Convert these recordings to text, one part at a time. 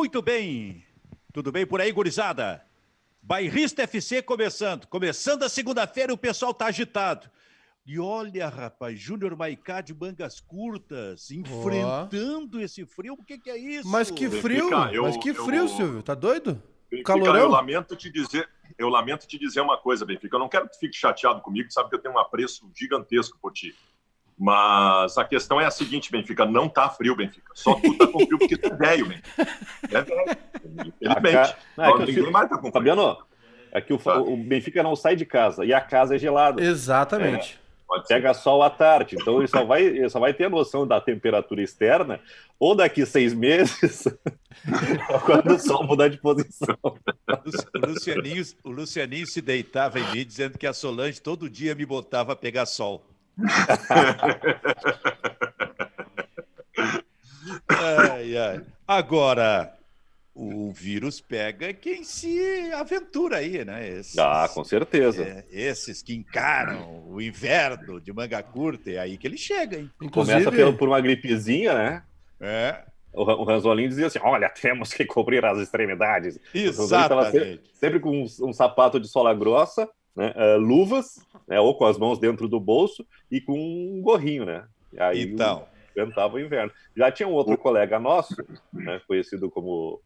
Muito bem. Tudo bem por aí, gurizada? Bairrista FC começando a segunda-feira e o pessoal tá agitado. E olha, rapaz, Júnior Maicá de mangas curtas, enfrentando esse frio. O que é isso? Mas que frio, Silvio, tá doido? Benfica, Calorão? eu lamento te dizer uma coisa, Benfica. Eu não quero que tu fique chateado comigo, sabe que eu tenho um apreço gigantesco por ti. Mas a questão é a seguinte, Benfica, não tá frio, Benfica. Só tu tá com frio porque tu é velho, Benfica. É velho, infelizmente. Ninguém mais tá com frio. Fabiano, é que o Benfica não sai de casa e a casa é gelada. Exatamente. Pega sol à tarde, então ele só vai ter a noção da temperatura externa ou daqui 6 meses, quando o sol mudar de posição. O Lucianinho se deitava em mim dizendo que a Solange todo dia me botava a pegar sol. Ai. Agora, o vírus pega quem se aventura aí, né? Com certeza. Esses que encaram o inverno de manga curta, é aí que ele chega, hein? Inclusive... Começa por uma gripezinha, né? O Ranzolin dizia assim, olha, temos que cobrir as extremidades. Exatamente. Sempre com um sapato de sola grossa, né? Luvas, né? Ou com as mãos dentro do bolso e com um gorrinho, né? E aí então... Enfrentava o inverno. Já tinha um outro colega nosso, né, conhecido como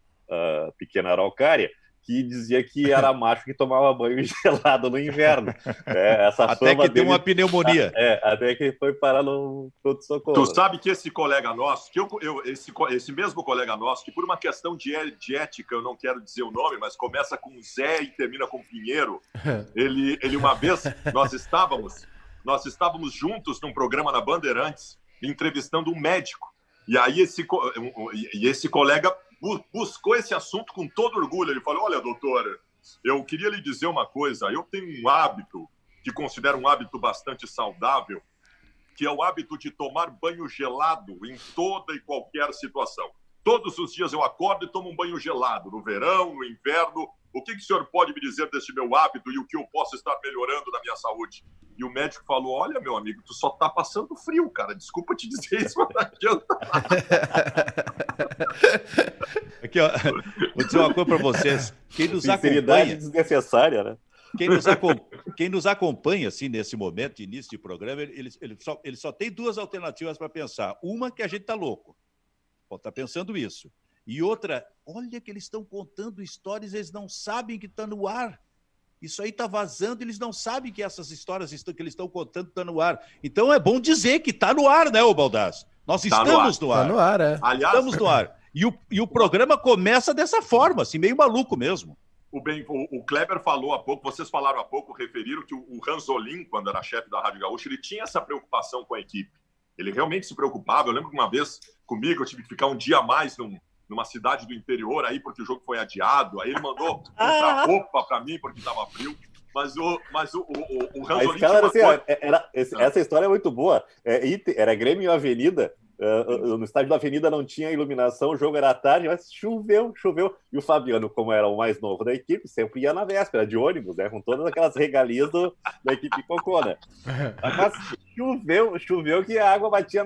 Pequena Araucária, que dizia que era macho que tomava banho gelado no inverno. Até que deu uma pneumonia. Até que foi parar no pronto-socorro. Tu sabe que esse colega nosso, esse mesmo colega nosso, que por uma questão de ética, eu não quero dizer o nome, mas começa com Zé e termina com Pinheiro, ele uma vez, nós estávamos juntos num programa na Bandeirantes, entrevistando um médico. E aí esse colega buscou esse assunto com todo orgulho. Ele falou, olha, doutora, eu queria lhe dizer uma coisa. Eu tenho um hábito, que considero um hábito bastante saudável, que é o hábito de tomar banho gelado em toda e qualquer situação. Todos os dias eu acordo e tomo um banho gelado, no verão, no inverno. O que o senhor pode me dizer desse meu hábito e o que eu posso estar melhorando na minha saúde? E o médico falou, olha, meu amigo, tu só tá passando frio, cara. Desculpa te dizer isso, mas não adianta. Aqui, ó, vou dizer uma coisa para vocês. Quem nos Sinceridade acompanha... desnecessária, né? Quem nos acompanha, assim, nesse momento, início de programa, ele só tem duas alternativas para pensar. Uma, que a gente tá louco. Pode estar pensando isso. E outra, olha que eles estão contando histórias, eles não sabem que está no ar. Isso aí está vazando, eles não sabem que essas histórias que eles estão contando estão no ar. Então é bom dizer que está no ar, né, ô Baldasso? Nós estamos no ar. Está no ar, é. Aliás, estamos no ar. E o programa começa dessa forma, assim, meio maluco mesmo. O Kleber falou há pouco, vocês falaram há pouco, referiram que o Ranzolin, quando era chefe da Rádio Gaúcha, ele tinha essa preocupação com a equipe. Ele realmente se preocupava. Eu lembro que uma vez, comigo, eu tive que ficar um dia a mais numa cidade do interior aí, porque o jogo foi adiado. Aí ele mandou comprar roupa para mim, porque estava frio. Mas o Ranzolin... Essa história é muito boa. Era Grêmio e Avenida. No estádio da Avenida não tinha iluminação, o jogo era à tarde, mas choveu. E o Fabiano, como era o mais novo da equipe, sempre ia na véspera, de ônibus, né? Com todas aquelas regalias da equipe Cocô, né? Mas choveu que a água batia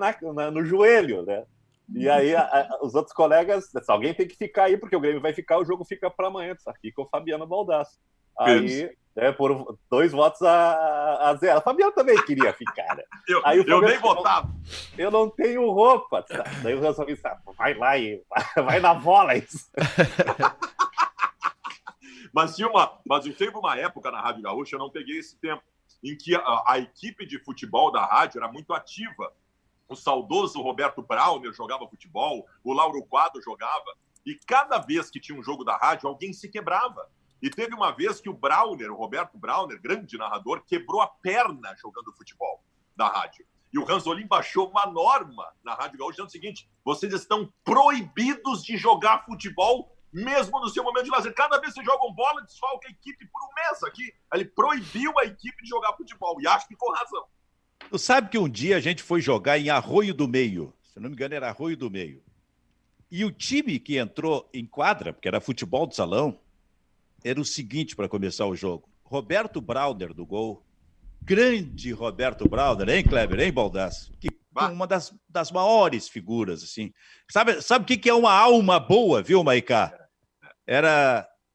no joelho, né? E aí os outros colegas, alguém tem que ficar aí, porque o Grêmio vai ficar, o jogo fica para amanhã, tá? Aqui com o Fabiano Baldasso. Aí, por 2 votos a 0. O Fabiano também queria ficar, né? Eu nem votava. Eu não tenho roupa. Tá? Daí o Ranzolin disse, vai lá e vai na bola isso. Mas teve uma época na Rádio Gaúcha, eu não peguei esse tempo, em que a equipe de futebol da rádio era muito ativa. O saudoso Roberto Brauner jogava futebol, o Lauro Quadro jogava, e cada vez que tinha um jogo da rádio, alguém se quebrava. E teve uma vez que o Roberto Brauner, grande narrador, quebrou a perna jogando futebol da rádio. E o Ranzolin baixou uma norma na Rádio Gaúcha dizendo o seguinte, vocês estão proibidos de jogar futebol mesmo no seu momento de lazer. Cada vez que jogam bola, desfalca a equipe por um mês aqui. Ele proibiu a equipe de jogar futebol, e acho que com razão. Tu sabe que um dia a gente foi jogar em Arroio do Meio, se não me engano era Arroio do Meio, e o time que entrou em quadra, porque era futebol de salão, era o seguinte para começar o jogo. Roberto Brauner do gol. Grande Roberto Brauner, hein, Kleber? Hein, Baldasso? Que uma das maiores figuras, assim. Sabe o que é uma alma boa, viu, Maicá?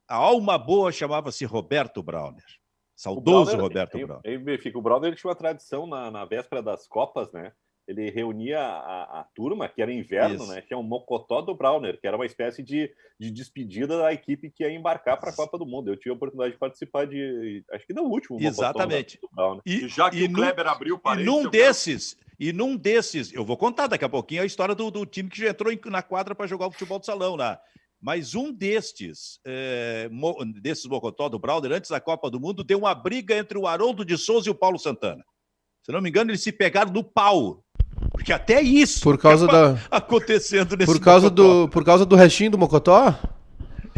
A alma boa chamava-se Roberto Brauner. Saudoso Roberto Brauner. O Brauner tinha uma tradição na véspera das Copas, né? Ele reunia a turma, que era inverno, né? Tinha um mocotó do Brauner, que era uma espécie de despedida da equipe que ia embarcar para a Copa do Mundo. Eu tive a oportunidade de participar acho que no último Exatamente. Mocotó do Brauner. E já que o Kleber abriu o parênteses... E num desses, eu vou contar daqui a pouquinho a história do time que já entrou na quadra para jogar o futebol de salão lá. Mas um desses Mocotó do Brauner, antes da Copa do Mundo, deu uma briga entre o Haroldo de Souza e o Paulo Santana. Se não me engano, eles se pegaram no pau. Porque até isso por causa acontecendo nesse por causa do restinho do Mocotó?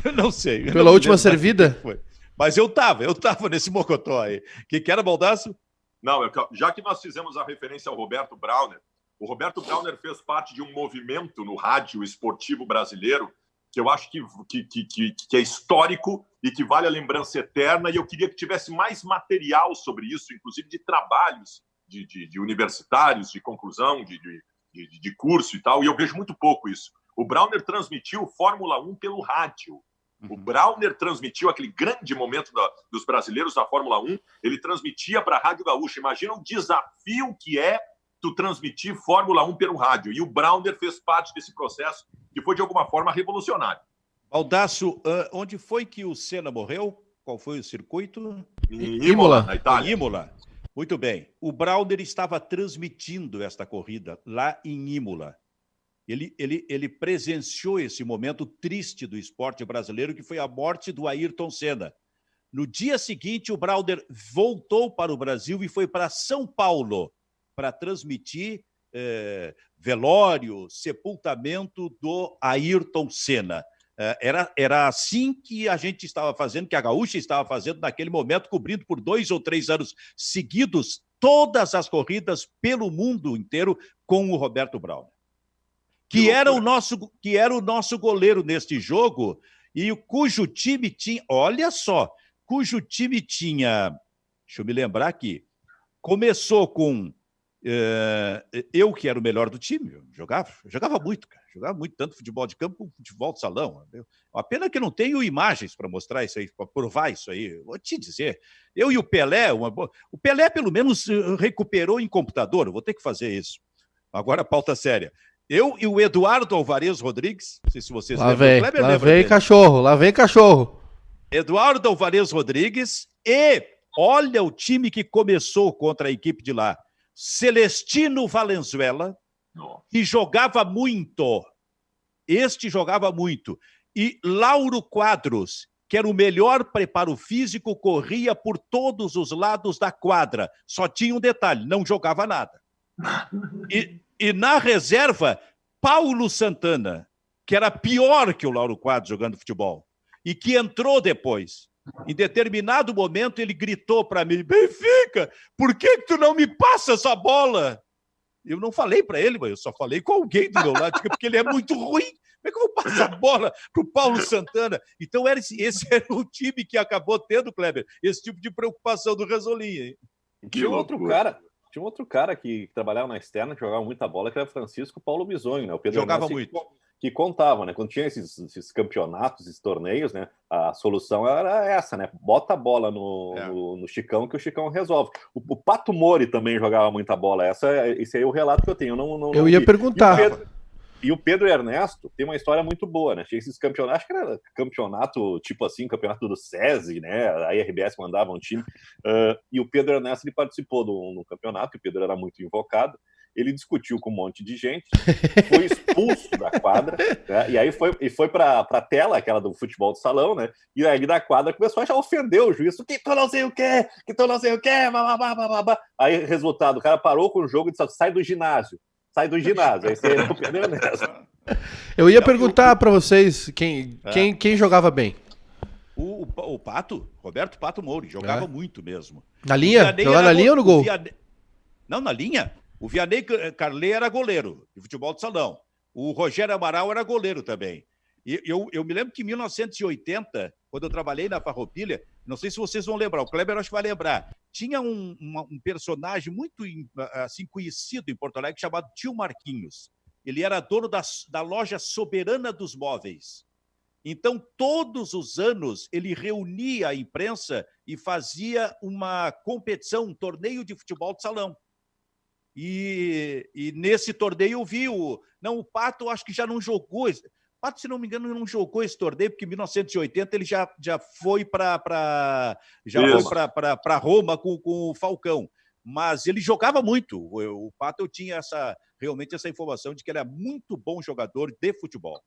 Eu não sei. Pela última servida? Foi. Mas eu tava nesse Mocotó aí. Que era, Baldasso? Não, já que nós fizemos a referência ao Roberto Brauner, o Roberto Brauner fez parte de um movimento no rádio esportivo brasileiro que eu acho que é histórico e que vale a lembrança eterna, e eu queria que tivesse mais material sobre isso, inclusive de trabalhos de universitários, de conclusão, de curso e tal, e eu vejo muito pouco isso. O Brauner transmitiu Fórmula 1 pelo rádio. O Brauner transmitiu aquele grande momento dos brasileiros da Fórmula 1, ele transmitia para a Rádio Gaúcha. Imagina o desafio que é tu transmitir Fórmula 1 pelo rádio. E o Brauner fez parte desse processo, que foi, de alguma forma, revolucionário. Baldasso, onde foi que o Senna morreu? Qual foi o circuito? Em Imola, na Itália. Em Imola. Muito bem. O Brauner estava transmitindo esta corrida lá em Imola. Ele presenciou esse momento triste do esporte brasileiro, que foi a morte do Ayrton Senna. No dia seguinte, o Brauner voltou para o Brasil e foi para São Paulo para transmitir velório, sepultamento do Ayrton Senna. Era assim que a gente estava fazendo, que a Gaúcha estava fazendo naquele momento, cobrindo por 2 ou 3 anos seguidos todas as corridas pelo mundo inteiro com o Roberto Brauner. Que era o nosso goleiro neste jogo, e cujo time tinha, olha só, cujo time tinha, deixa eu me lembrar aqui, começou com eu, que era o melhor do time, eu jogava muito, cara, jogava muito, tanto futebol de campo como futebol de salão. A pena que eu não tenho imagens para mostrar isso aí, para provar isso aí. Vou te dizer, eu e o Pelé, o Pelé pelo menos recuperou em computador, eu vou ter que fazer isso. Agora, pauta séria. Eu e o Eduardo Alvarez Rodrigues, não sei se vocês lembram. Lá vem cachorro. Eduardo Alvarez Rodrigues e olha o time que começou contra a equipe de lá. Celestino Valenzuela, que jogava muito. Este jogava muito. E Lauro Quadros, que era o melhor preparo físico, corria por todos os lados da quadra. Só tinha um detalhe, não jogava nada. E na reserva, Paulo Santana, que era pior que o Lauro Quadros jogando futebol, e que entrou depois. Em determinado momento, ele gritou para mim: Benfica, por que tu não me passa essa bola? Eu não falei para ele, mas eu só falei com alguém do meu lado, porque ele é muito ruim. Como é que eu vou passar a bola para o Paulo Santana? Então, esse era o time que acabou tendo, Kleber, esse tipo de preocupação do Resolinha. Tinha um outro cara que trabalhava na externa, que jogava muita bola, que era Francisco Paulo Bisonho, né? O Pedro jogava Ernesto, muito. Que contava, né? Quando tinha esses campeonatos, esses torneios, né? A solução era essa, né? Bota a bola no Chicão, que o Chicão resolve. O Pato Mori também jogava muita bola. Esse aí é o relato que eu tenho. Eu ia perguntar. E o Pedro Ernesto tem uma história muito boa, né? Tinha esses campeonatos, acho que era campeonato tipo assim, campeonato do SESI, né? A RBS mandava um time. E o Pedro Ernesto, ele participou de um campeonato, e o Pedro era muito invocado. Ele discutiu com um monte de gente, foi expulso da quadra, né? E aí foi para a tela, aquela do futebol de salão, né? E aí da quadra começou a já ofender o juiz, que tu não sei o quê, babá. Aí, resultado, o cara parou com o jogo e disse: sai do ginásio. Aí esse aí é o Pedro Ernesto. Eu ia perguntar para vocês quem jogava bem. O Pato, Roberto Pato Moura, jogava muito mesmo. Na linha? Jogava na linha ou no gol? Não, na linha. O Vianney Carlet era goleiro de futebol de salão. O Rogério Amaral era goleiro também. Eu me lembro que em 1980, quando eu trabalhei na Farroupilha, não sei se vocês vão lembrar, o Kleber acho que vai lembrar, tinha um personagem muito assim, conhecido em Porto Alegre chamado Tio Marquinhos. Ele era dono da loja Soberana dos Móveis. Então, todos os anos, ele reunia a imprensa e fazia uma competição, um torneio de futebol de salão. E nesse torneio eu vi o Pato, acho que já não jogou. Pato, se não me engano, não jogou esse torneio, porque em 1980 ele já foi para Roma com o Falcão. Mas ele jogava muito. O Pato, eu tinha realmente essa informação de que ele é muito bom jogador de futebol.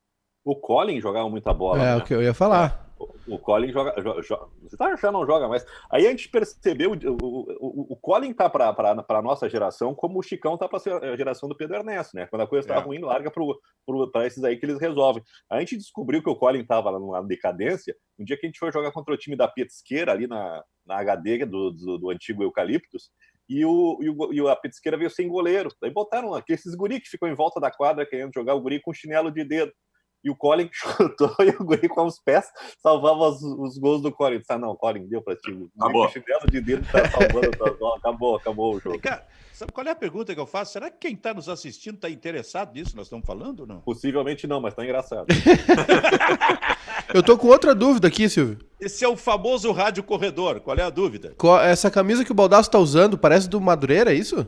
O Colin jogava muita bola. É, né? o que eu ia falar. O Colin já não joga mais. Aí a gente percebeu, o Colin tá para a nossa geração como o Chicão tá para a geração do Pedro Ernesto, né? Quando a coisa tá ruim, larga para esses aí que eles resolvem. A gente descobriu que o Colin tava lá numa decadência, um dia que a gente foi jogar contra o time da Petisqueira, ali na HD do antigo Eucaliptus, e a Petisqueira veio sem goleiro. Daí botaram esses guri que ficam em volta da quadra querendo jogar, o guri com chinelo de dedo. E o Colin chutou e o guri com os pés salvava os gols do Colin. Disse, não, Colin, deu pra ti. O chinelo de dedo tá salvando a tua bola. Acabou o jogo. Cara, sabe qual é a pergunta que eu faço? Será que quem tá nos assistindo tá interessado nisso que nós estamos falando ou não? Possivelmente não, mas tá engraçado. Eu tô com outra dúvida aqui, Silvio. Esse é o famoso rádio corredor. Qual é a dúvida? Essa camisa que o Baldasso tá usando parece do Madureira, é isso?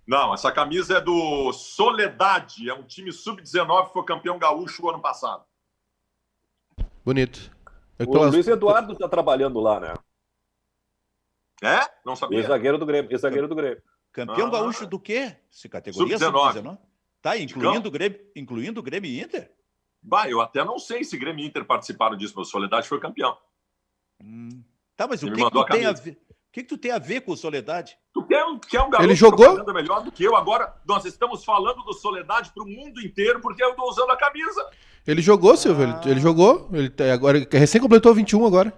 Não, essa camisa é do Soledade, é um time sub-19 que foi campeão gaúcho o ano passado. Bonito. O Luiz Eduardo tá trabalhando lá, né? É? Não sabia. Ex-zagueiro do Grêmio. Campeão gaúcho do quê? Se categoria sub-19. Tá, incluindo o Grêmio e Inter? Bah, eu até não sei se Grêmio e Inter participaram disso, mas o Soledade foi campeão. Tá, mas o que tu tem a ver? O que tu tem a ver com o Soledade? Tu quer um garoto ele jogou? melhor do que eu. Agora, nós estamos falando do Soledade para o mundo inteiro porque eu estou usando a camisa. Ele jogou, Silvio. Ele jogou. Agora, recém completou 21 agora.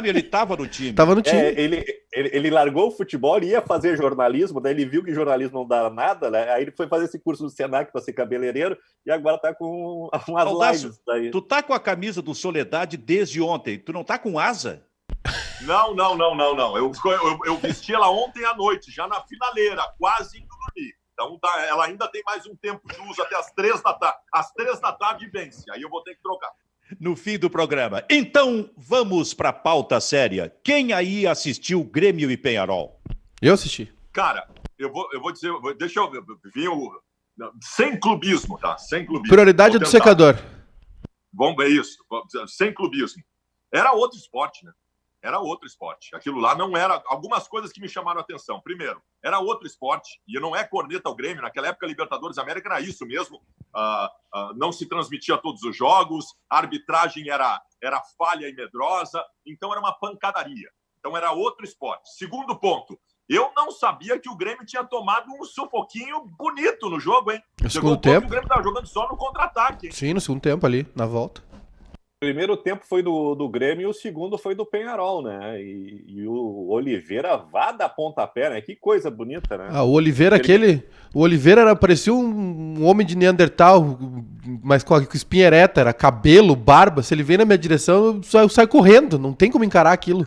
Ele estava no time. Tava no time. Ele largou o futebol e ia fazer jornalismo, daí ele viu que jornalismo não dá nada, né? Aí ele foi fazer esse curso do Senac para ser cabeleireiro e agora tá com umas lives. Daí. Tu tá com a camisa do Soledade desde ontem. Tu não tá com asa? Não. Eu vesti ela ontem à noite, já na finaleira, quase indo dormir. Então ela ainda tem mais um tempo de uso até às 3 da tarde. Às 3 da tarde vence, aí eu vou ter que trocar. No fim do programa. Então, vamos para a pauta séria. Quem aí assistiu Grêmio e Peñarol? Eu assisti. Cara, eu vou dizer, deixa eu vir sem clubismo, tá? Sem clubismo. Prioridade do secador. Vamos ver isso, sem clubismo. Era outro esporte, né? Era outro esporte. Aquilo lá não era... Algumas coisas que me chamaram a atenção. Primeiro, era outro esporte, e não é corneta ao Grêmio. Naquela época, a Libertadores América era isso mesmo. Não se transmitia todos os jogos, a arbitragem era falha e medrosa, então era uma pancadaria. Então era outro esporte. Segundo ponto, eu não sabia que o Grêmio tinha tomado um sufoquinho bonito no jogo, hein? No segundo tempo. O Grêmio estava jogando só no contra-ataque, hein? Sim, no segundo tempo ali, na volta. O primeiro tempo foi do Grêmio e o segundo foi do Peñarol, né? E o Oliveira vá da pontapé, né? Que coisa bonita, né? O Oliveira, o Oliveira parecia um homem de Neandertal, mas com espinha ereta, era cabelo, barba. Se ele vem na minha direção, eu saio correndo, não tem como encarar aquilo.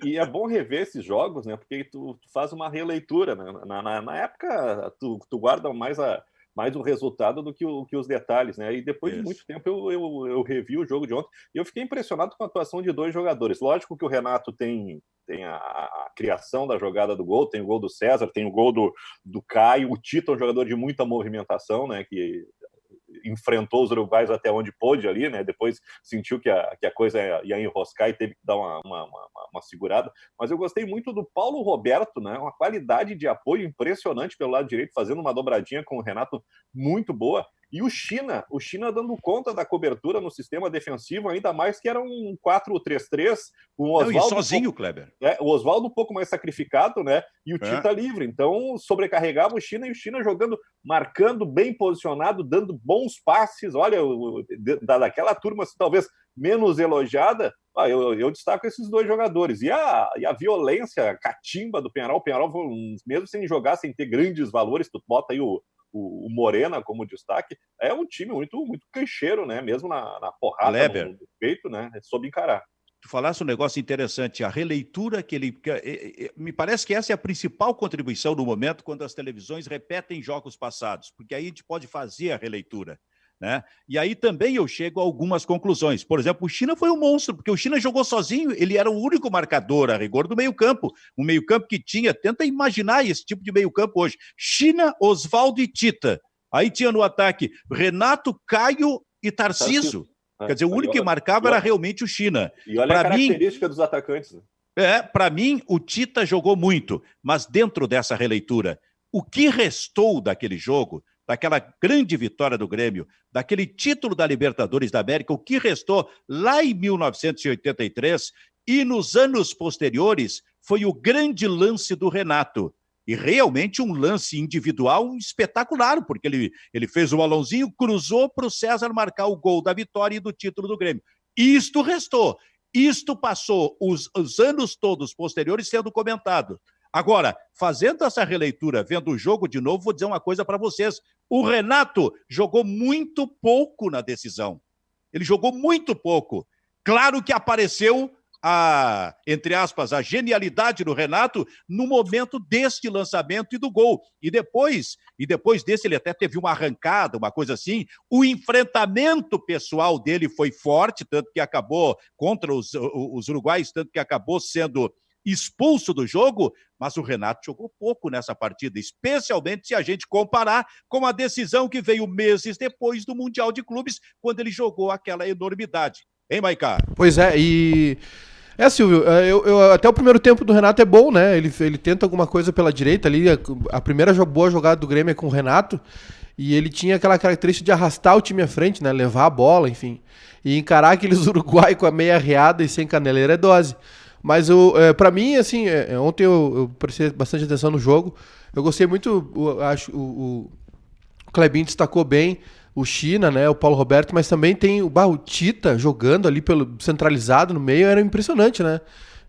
E é bom rever esses jogos, né? Porque tu faz uma releitura, né? Na época, tu guarda mais o resultado do que os detalhes, né? E depois de muito tempo eu revi o jogo de ontem e eu fiquei impressionado com a atuação de dois jogadores. Lógico que o Renato tem a criação da jogada do gol, tem o gol do César, tem o gol do Caio, o Tito é um jogador de muita movimentação, né? Que enfrentou os uruguaios até onde pôde ali, né? Depois sentiu que a coisa ia enroscar e teve que dar uma segurada. Mas eu gostei muito do Paulo Roberto, né? Uma qualidade de apoio impressionante pelo lado direito, fazendo uma dobradinha com o Renato muito boa. E o China dando conta da cobertura no sistema defensivo, ainda mais que era um 4-3-3, com o Oswaldo sozinho, Kleber. O Oswaldo um pouco mais sacrificado, né? E o Tita livre. Então, sobrecarregava o China, e o China jogando, marcando, bem posicionado, dando bons passes. Olha, daquela turma, assim, talvez menos elogiada, eu destaco esses dois jogadores. E a violência, a catimba do Peñarol. O Peñarol, mesmo sem jogar, sem ter grandes valores, tu bota aí o o Morena como destaque, é um time muito, muito cancheiro, né? Mesmo na porrada no peito, né? Soube encarar. Tu falasse um negócio interessante, a releitura que ele... Me parece que essa é a principal contribuição no momento quando as televisões repetem jogos passados, porque aí a gente pode fazer a releitura, né? E aí também eu chego a algumas conclusões. Por exemplo, o China foi um monstro, porque o China jogou sozinho, ele era o único marcador a rigor do meio-campo. Um meio-campo que tinha... Tenta imaginar esse tipo de meio-campo hoje. China, Osvaldo e Tita. Aí tinha no ataque Renato, Caio e Tarcísio. Quer dizer, o único que marcava era realmente o China. E olha a característica dos atacantes. Para mim, o Tita jogou muito, mas dentro dessa releitura, o que restou daquele jogo, daquela grande vitória do Grêmio, daquele título da Libertadores da América, o que restou lá em 1983 e nos anos posteriores foi o grande lance do Renato. E realmente um lance individual espetacular, porque ele fez o balãozinho, cruzou para o César marcar o gol da vitória e do título do Grêmio. Isto restou. Isto passou os anos todos posteriores sendo comentado. Agora, fazendo essa releitura, vendo o jogo de novo, vou dizer uma coisa para vocês. O Renato jogou muito pouco na decisão. Ele jogou muito pouco. Claro que apareceu entre aspas, a genialidade do Renato no momento deste lançamento e do gol. E depois desse ele até teve uma arrancada, uma coisa assim. O enfrentamento pessoal dele foi forte, tanto que acabou contra os uruguaios, tanto que acabou sendo expulso do jogo, mas o Renato jogou pouco nessa partida, especialmente se a gente comparar com a decisão que veio meses depois do Mundial de Clubes, quando ele jogou aquela enormidade. Hein, Maiká? Pois é, Silvio, até o primeiro tempo do Renato é bom, né? Ele tenta alguma coisa pela direita ali. A primeira boa jogada do Grêmio é com o Renato. E ele tinha aquela característica de arrastar o time à frente, né? Levar a bola, enfim. E encarar aqueles uruguai com a meia arreada e sem caneleira é dose. Mas pra mim, assim, ontem eu prestei bastante atenção no jogo. Eu gostei muito, acho o Clebinho destacou bem o China, né, o Paulo Roberto, mas também tem o Tita jogando ali centralizado no meio, era impressionante, né?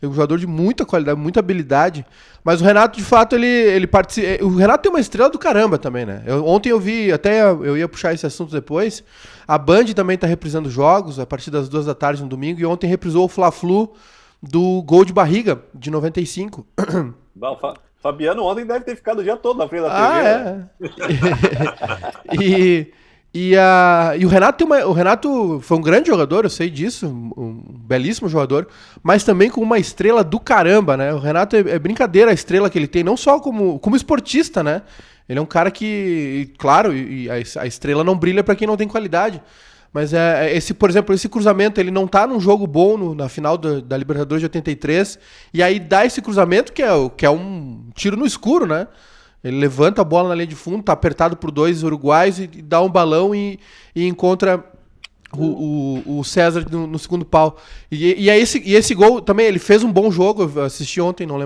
É um jogador de muita qualidade, muita habilidade. Mas o Renato, de fato, ele participa. O Renato tem uma estrela do caramba também, né? Ontem eu vi, até eu ia puxar esse assunto depois. A Band também tá reprisando jogos a partir das 2 da tarde no domingo, e ontem reprisou o Fla-Flu do gol de barriga de 95. Fabiano ontem deve ter ficado o dia todo na frente da TV. E o Renato foi um grande jogador, eu sei disso, um belíssimo jogador, mas também com uma estrela do caramba, né? O Renato é brincadeira a estrela que ele tem, não só como esportista, né? Ele é um cara que, claro, a estrela não brilha para quem não tem qualidade. Mas por exemplo, esse cruzamento, ele não tá num jogo bom na final da Libertadores de 83, e aí dá esse cruzamento que é um tiro no escuro, né? Ele levanta a bola na linha de fundo, tá apertado por 2 uruguaios e dá um balão e encontra o César no segundo pau. E esse gol também, ele fez um bom jogo, eu assisti ontem, não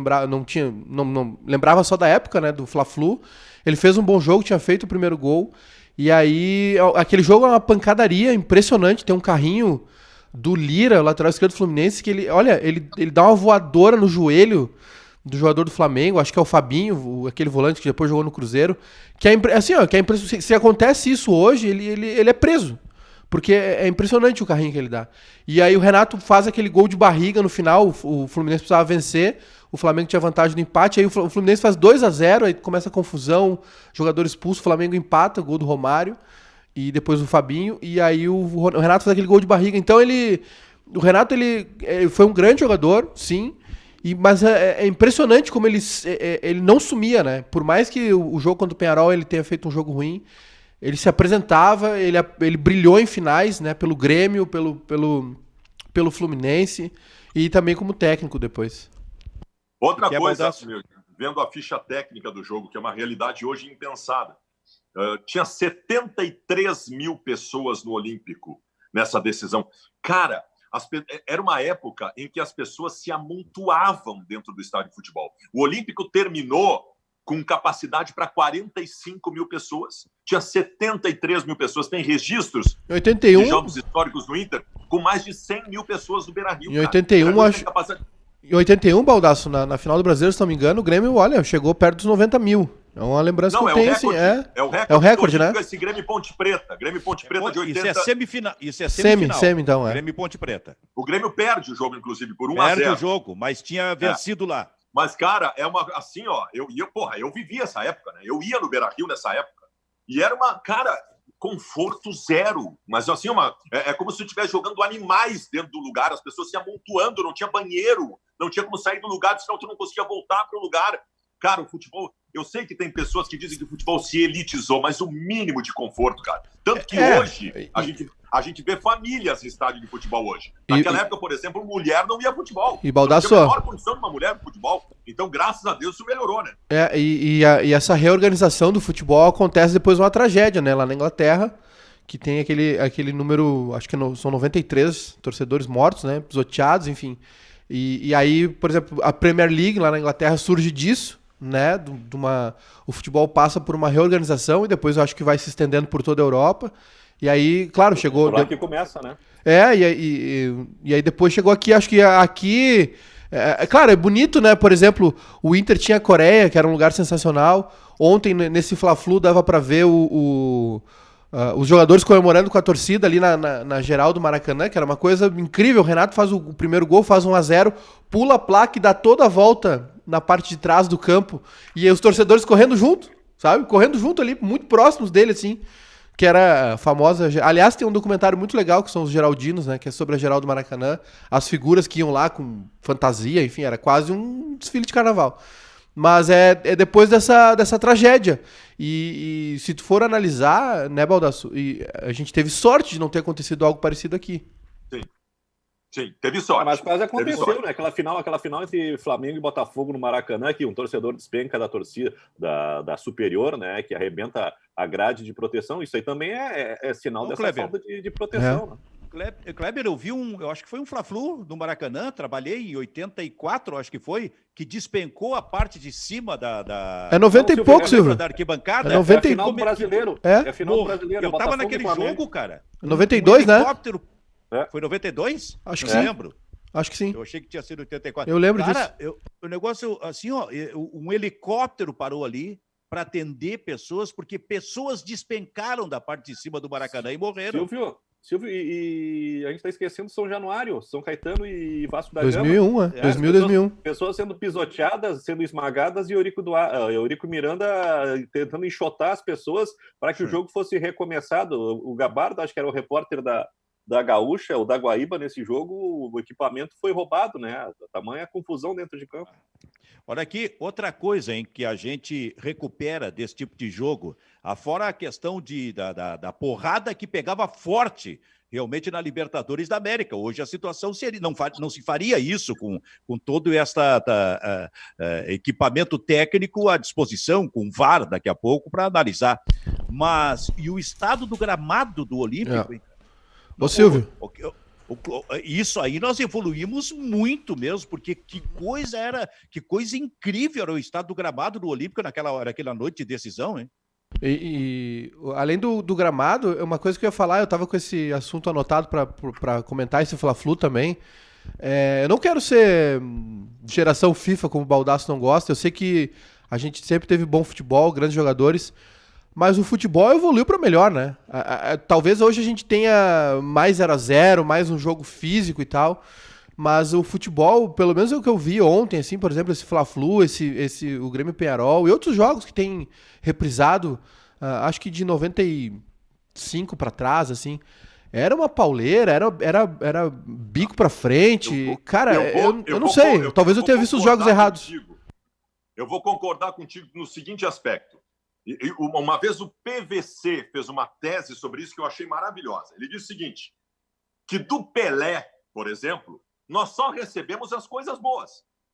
lembrava só da época, né, do Fla-Flu. Ele fez um bom jogo, tinha feito o primeiro gol. E aí, aquele jogo é uma pancadaria impressionante, tem um carrinho do Lira, o lateral esquerdo do Fluminense, que ele dá uma voadora no joelho do jogador do Flamengo, acho que é o Fabinho, aquele volante que depois jogou no Cruzeiro, se acontece isso hoje, ele é preso, porque é impressionante o carrinho que ele dá. E aí o Renato faz aquele gol de barriga no final, o Fluminense precisava vencer, o Flamengo tinha vantagem no empate, aí o Fluminense faz 2-0, aí começa a confusão, jogador expulso, o Flamengo empata, gol do Romário, e depois o Fabinho, e aí o Renato faz aquele gol de barriga. Então o Renato ele foi um grande jogador, sim, mas é impressionante como ele não sumia, né? Por mais que o jogo contra o Peñarol ele tenha feito um jogo ruim, ele se apresentava, ele brilhou em finais, né? Pelo Grêmio, pelo Fluminense e também como técnico depois. Outra coisa, vendo a ficha técnica do jogo, que é uma realidade hoje impensada. Tinha 73 mil pessoas no Olímpico nessa decisão. Cara, era uma época em que as pessoas se amontoavam dentro do estádio de futebol. O Olímpico terminou com capacidade para 45 mil pessoas. Tinha 73 mil pessoas. Tem registros de jogos históricos no Inter com mais de 100 mil pessoas no Beira-Rio. Em 81, acho... Em 81, Baldasso, na final do Brasileiro, se não me engano, o Grêmio, chegou perto dos 90 mil. É uma lembrança Não, que eu tenho, sim. É o recorde, né? Esse Grêmio Ponte Preta. Grêmio Ponte Preta de 80. Isso é semifinal. Isso é semifinal. Semi, então, Grêmio Ponte Preta. O Grêmio perde o jogo, inclusive, por 1-0. Perde o jogo, mas tinha vencido lá. Mas, cara, é uma... Assim, ó... Eu vivi essa época, né? Eu ia no Beira-Rio nessa época. E era uma... Cara, conforto zero. Mas, assim, é como se tu estivesse jogando animais dentro do lugar. As pessoas se amontoando, não tinha banheiro. Não tinha como sair do lugar, senão tu não conseguia voltar para o lugar. Cara, o futebol... Eu sei que tem pessoas que dizem que o futebol se elitizou, mas o mínimo de conforto, cara. Tanto que hoje a gente vê famílias em estádio de futebol hoje. Naquela época, por exemplo, mulher não ia futebol. E Baldasso, não tinha a menor condição de uma mulher no futebol. Então, graças a Deus, isso melhorou, né? E essa reorganização do futebol acontece depois de uma tragédia, né? Lá na Inglaterra, que tem aquele número, acho que são 93 torcedores mortos, né? Pisoteados, enfim. E aí, por exemplo, a Premier League lá na Inglaterra surge disso, né? O futebol passa por uma reorganização e depois eu acho que vai se estendendo por toda a Europa. E aí, claro, chegou... Por lá que começa, né? E aí depois chegou aqui, acho que aqui... Claro, é bonito, né? Por exemplo, o Inter tinha a Coreia, que era um lugar sensacional. Ontem, nesse Fla-Flu, dava pra ver os jogadores comemorando com a torcida ali na geral do Maracanã, que era uma coisa incrível. O Renato faz o primeiro gol, faz 1-0, pula a placa e dá toda a volta na parte de trás do campo. E os torcedores correndo junto, sabe? Correndo junto ali, muito próximos dele, assim. Que era a famosa... Aliás, tem um documentário muito legal, que são os Geraldinos, né? Que é sobre a geral do Maracanã. As figuras que iam lá com fantasia, enfim, era quase um desfile de carnaval. Mas é depois dessa tragédia. E se tu for analisar, né, Baldasso, a gente teve sorte de não ter acontecido algo parecido aqui. Sim, teve sorte. Mas quase aconteceu, né? Aquela final entre Flamengo e Botafogo no Maracanã, que um torcedor despenca da torcida da superior, né? Que arrebenta a grade de proteção. Isso aí também é sinal dessa falta de proteção, né? Kleber, eu acho que foi um Fla-Flu no Maracanã, trabalhei em 84, acho que foi, que despencou a parte de cima da... É 90 e pouco, Silvio. Da arquibancada. É 90 e pouco. Brasileiro. É final do brasileiro. Eu tava naquele jogo, cara. 92, né? Foi 92? Acho que não sim. Lembro. Acho que sim. Eu achei que tinha sido 84. Eu lembro disso. Cara, o negócio, assim, ó, um helicóptero parou ali para atender pessoas, porque pessoas despencaram da parte de cima do Maracanã e morreram. Silvio, e a gente está esquecendo São Januário, São Caetano e Vasco da Gama. 2001, 2001. Pessoas sendo pisoteadas, sendo esmagadas e Eurico Miranda tentando enxotar as pessoas para que o jogo fosse recomeçado. O Gabardo, acho que era o repórter da Gaúcha, ou da Guaíba, nesse jogo, o equipamento foi roubado, né? A tamanha confusão dentro de campo. Olha aqui, outra coisa em que a gente recupera desse tipo de jogo, afora a questão da porrada que pegava forte realmente na Libertadores da América. Hoje a situação seria, não se faria isso com todo este equipamento técnico à disposição, com VAR daqui a pouco, para analisar. Mas, e o estado do gramado do Olímpico? Ô, Silvio. Isso aí nós evoluímos muito mesmo, porque que coisa incrível era o estado do gramado do Olímpico naquela noite de decisão, hein? E além do gramado, uma coisa que eu ia falar, eu tava com esse assunto anotado para comentar esse Fla-Flu também. Eu não quero ser geração FIFA como o Baldasso não gosta, eu sei que a gente sempre teve bom futebol, grandes jogadores, mas o futebol evoluiu para melhor, né? Talvez hoje a gente tenha mais 0-0, mais um jogo físico e tal, mas o futebol, pelo menos é o que eu vi ontem, assim, por exemplo, esse Fla-Flu, o Grêmio Peñarol e outros jogos que tem reprisado, acho que de 95 para trás, assim, era uma pauleira, era bico para frente. Cara, eu não sei, talvez eu tenha visto os jogos errados. Eu vou concordar contigo no seguinte aspecto. Uma vez o PVC fez uma tese sobre isso que eu achei maravilhosa. Ele disse o seguinte, que do Pelé, por exemplo, nós só recebemos as coisas boas.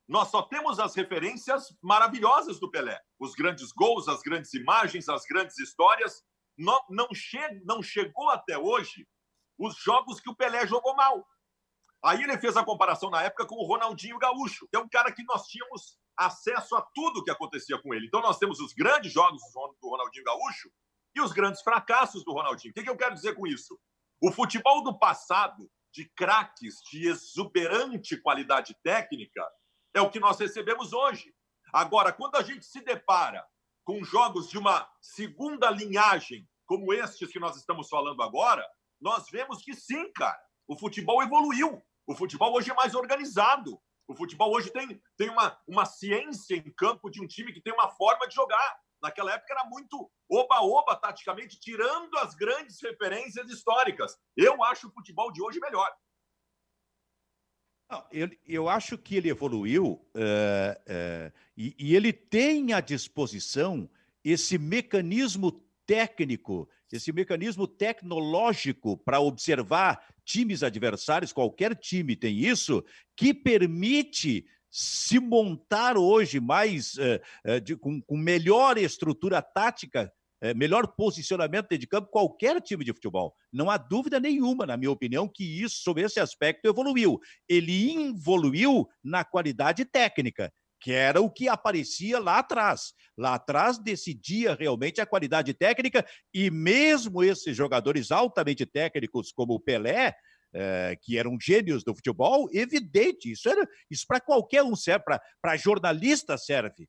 Nós só temos as referências maravilhosas do Pelé. Os grandes gols, as grandes imagens, as grandes histórias. Não chegou até hoje os jogos que o Pelé jogou mal. Aí ele fez a comparação na época com o Ronaldinho Gaúcho, que é um cara que nós tínhamos acesso a tudo que acontecia com ele. Então nós temos os grandes jogos do Ronaldinho Gaúcho e os grandes fracassos do Ronaldinho. O que eu quero dizer com isso? O futebol do passado, de craques de exuberante qualidade técnica, é o que nós recebemos hoje. Agora, quando a gente se depara com jogos de uma segunda linhagem, como estes que nós estamos falando agora, nós vemos que sim, cara, o futebol evoluiu. O futebol hoje é mais organizado. O futebol hoje tem uma ciência em campo de um time que tem uma forma de jogar. Naquela época era muito oba-oba taticamente, tirando as grandes referências históricas. Eu acho o futebol de hoje melhor. Não, eu acho que ele evoluiu e ele tem à disposição esse mecanismo técnico, esse mecanismo tecnológico para observar times adversários, qualquer time tem isso, que permite se montar hoje mais com melhor estrutura tática, melhor posicionamento dentro de campo, qualquer time de futebol. Não há dúvida nenhuma, na minha opinião, que isso, sobre esse aspecto, evoluiu. Ele evoluiu na qualidade técnica, que era o que aparecia lá atrás. Lá atrás decidia realmente a qualidade técnica, e mesmo esses jogadores altamente técnicos como o Pelé, que eram gênios do futebol, evidente, isso para qualquer um serve, para jornalista serve.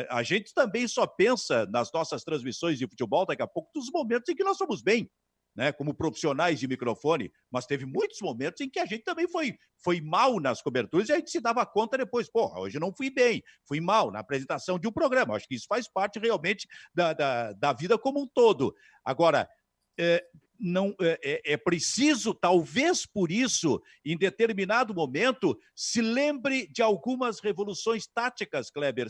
A gente também só pensa nas nossas transmissões de futebol, daqui a pouco, dos momentos em que nós somos bem, né, como profissionais de microfone, mas teve muitos momentos em que a gente também foi mal nas coberturas e a gente se dava conta depois, porra, hoje não fui bem, fui mal na apresentação de um programa. Acho que isso faz parte realmente da vida como um todo. Agora, não é preciso, talvez por isso, em determinado momento, se lembre de algumas revoluções táticas, Kleber,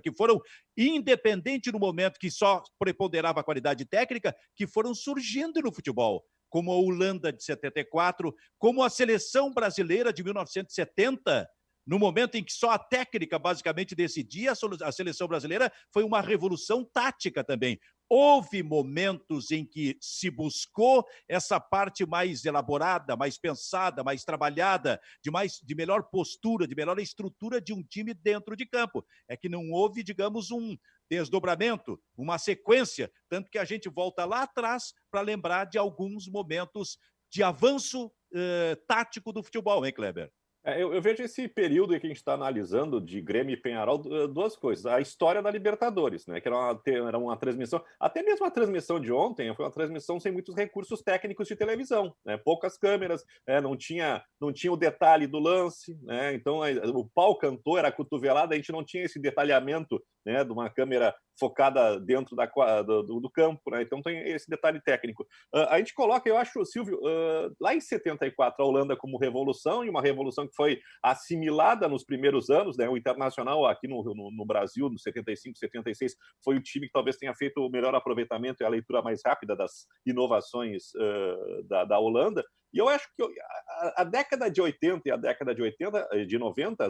que foram independente no momento que só preponderava a qualidade técnica, que foram surgindo no futebol, como a Holanda de 74, como a seleção brasileira de 1970, no momento em que só a técnica basicamente decidia, a seleção brasileira foi uma revolução tática também. Houve momentos em que se buscou essa parte mais elaborada, mais pensada, mais trabalhada, de melhor postura, de melhor estrutura de um time dentro de campo. É que não houve, digamos, um desdobramento, uma sequência, tanto que a gente volta lá atrás para lembrar de alguns momentos de avanço tático do futebol, hein, Kleber? Eu vejo esse período que a gente está analisando de Grêmio e Peñarol, duas coisas. A história da Libertadores, né, que era uma transmissão, até mesmo a transmissão de ontem foi uma transmissão sem muitos recursos técnicos de televisão, né, poucas câmeras, não tinha o detalhe do lance, né, então o pau cantou, era cotovelada, a gente não tinha esse detalhamento, né, de uma câmera focada dentro do campo, né? Então tem esse detalhe técnico. A gente coloca, eu acho, Silvio, lá em 74, a Holanda como revolução, e uma revolução que foi assimilada nos primeiros anos, né? O Internacional aqui no Brasil, no 75, 76, foi o time que talvez tenha feito o melhor aproveitamento e a leitura mais rápida das inovações da Holanda. E eu acho que a década de 80 e a década de 90,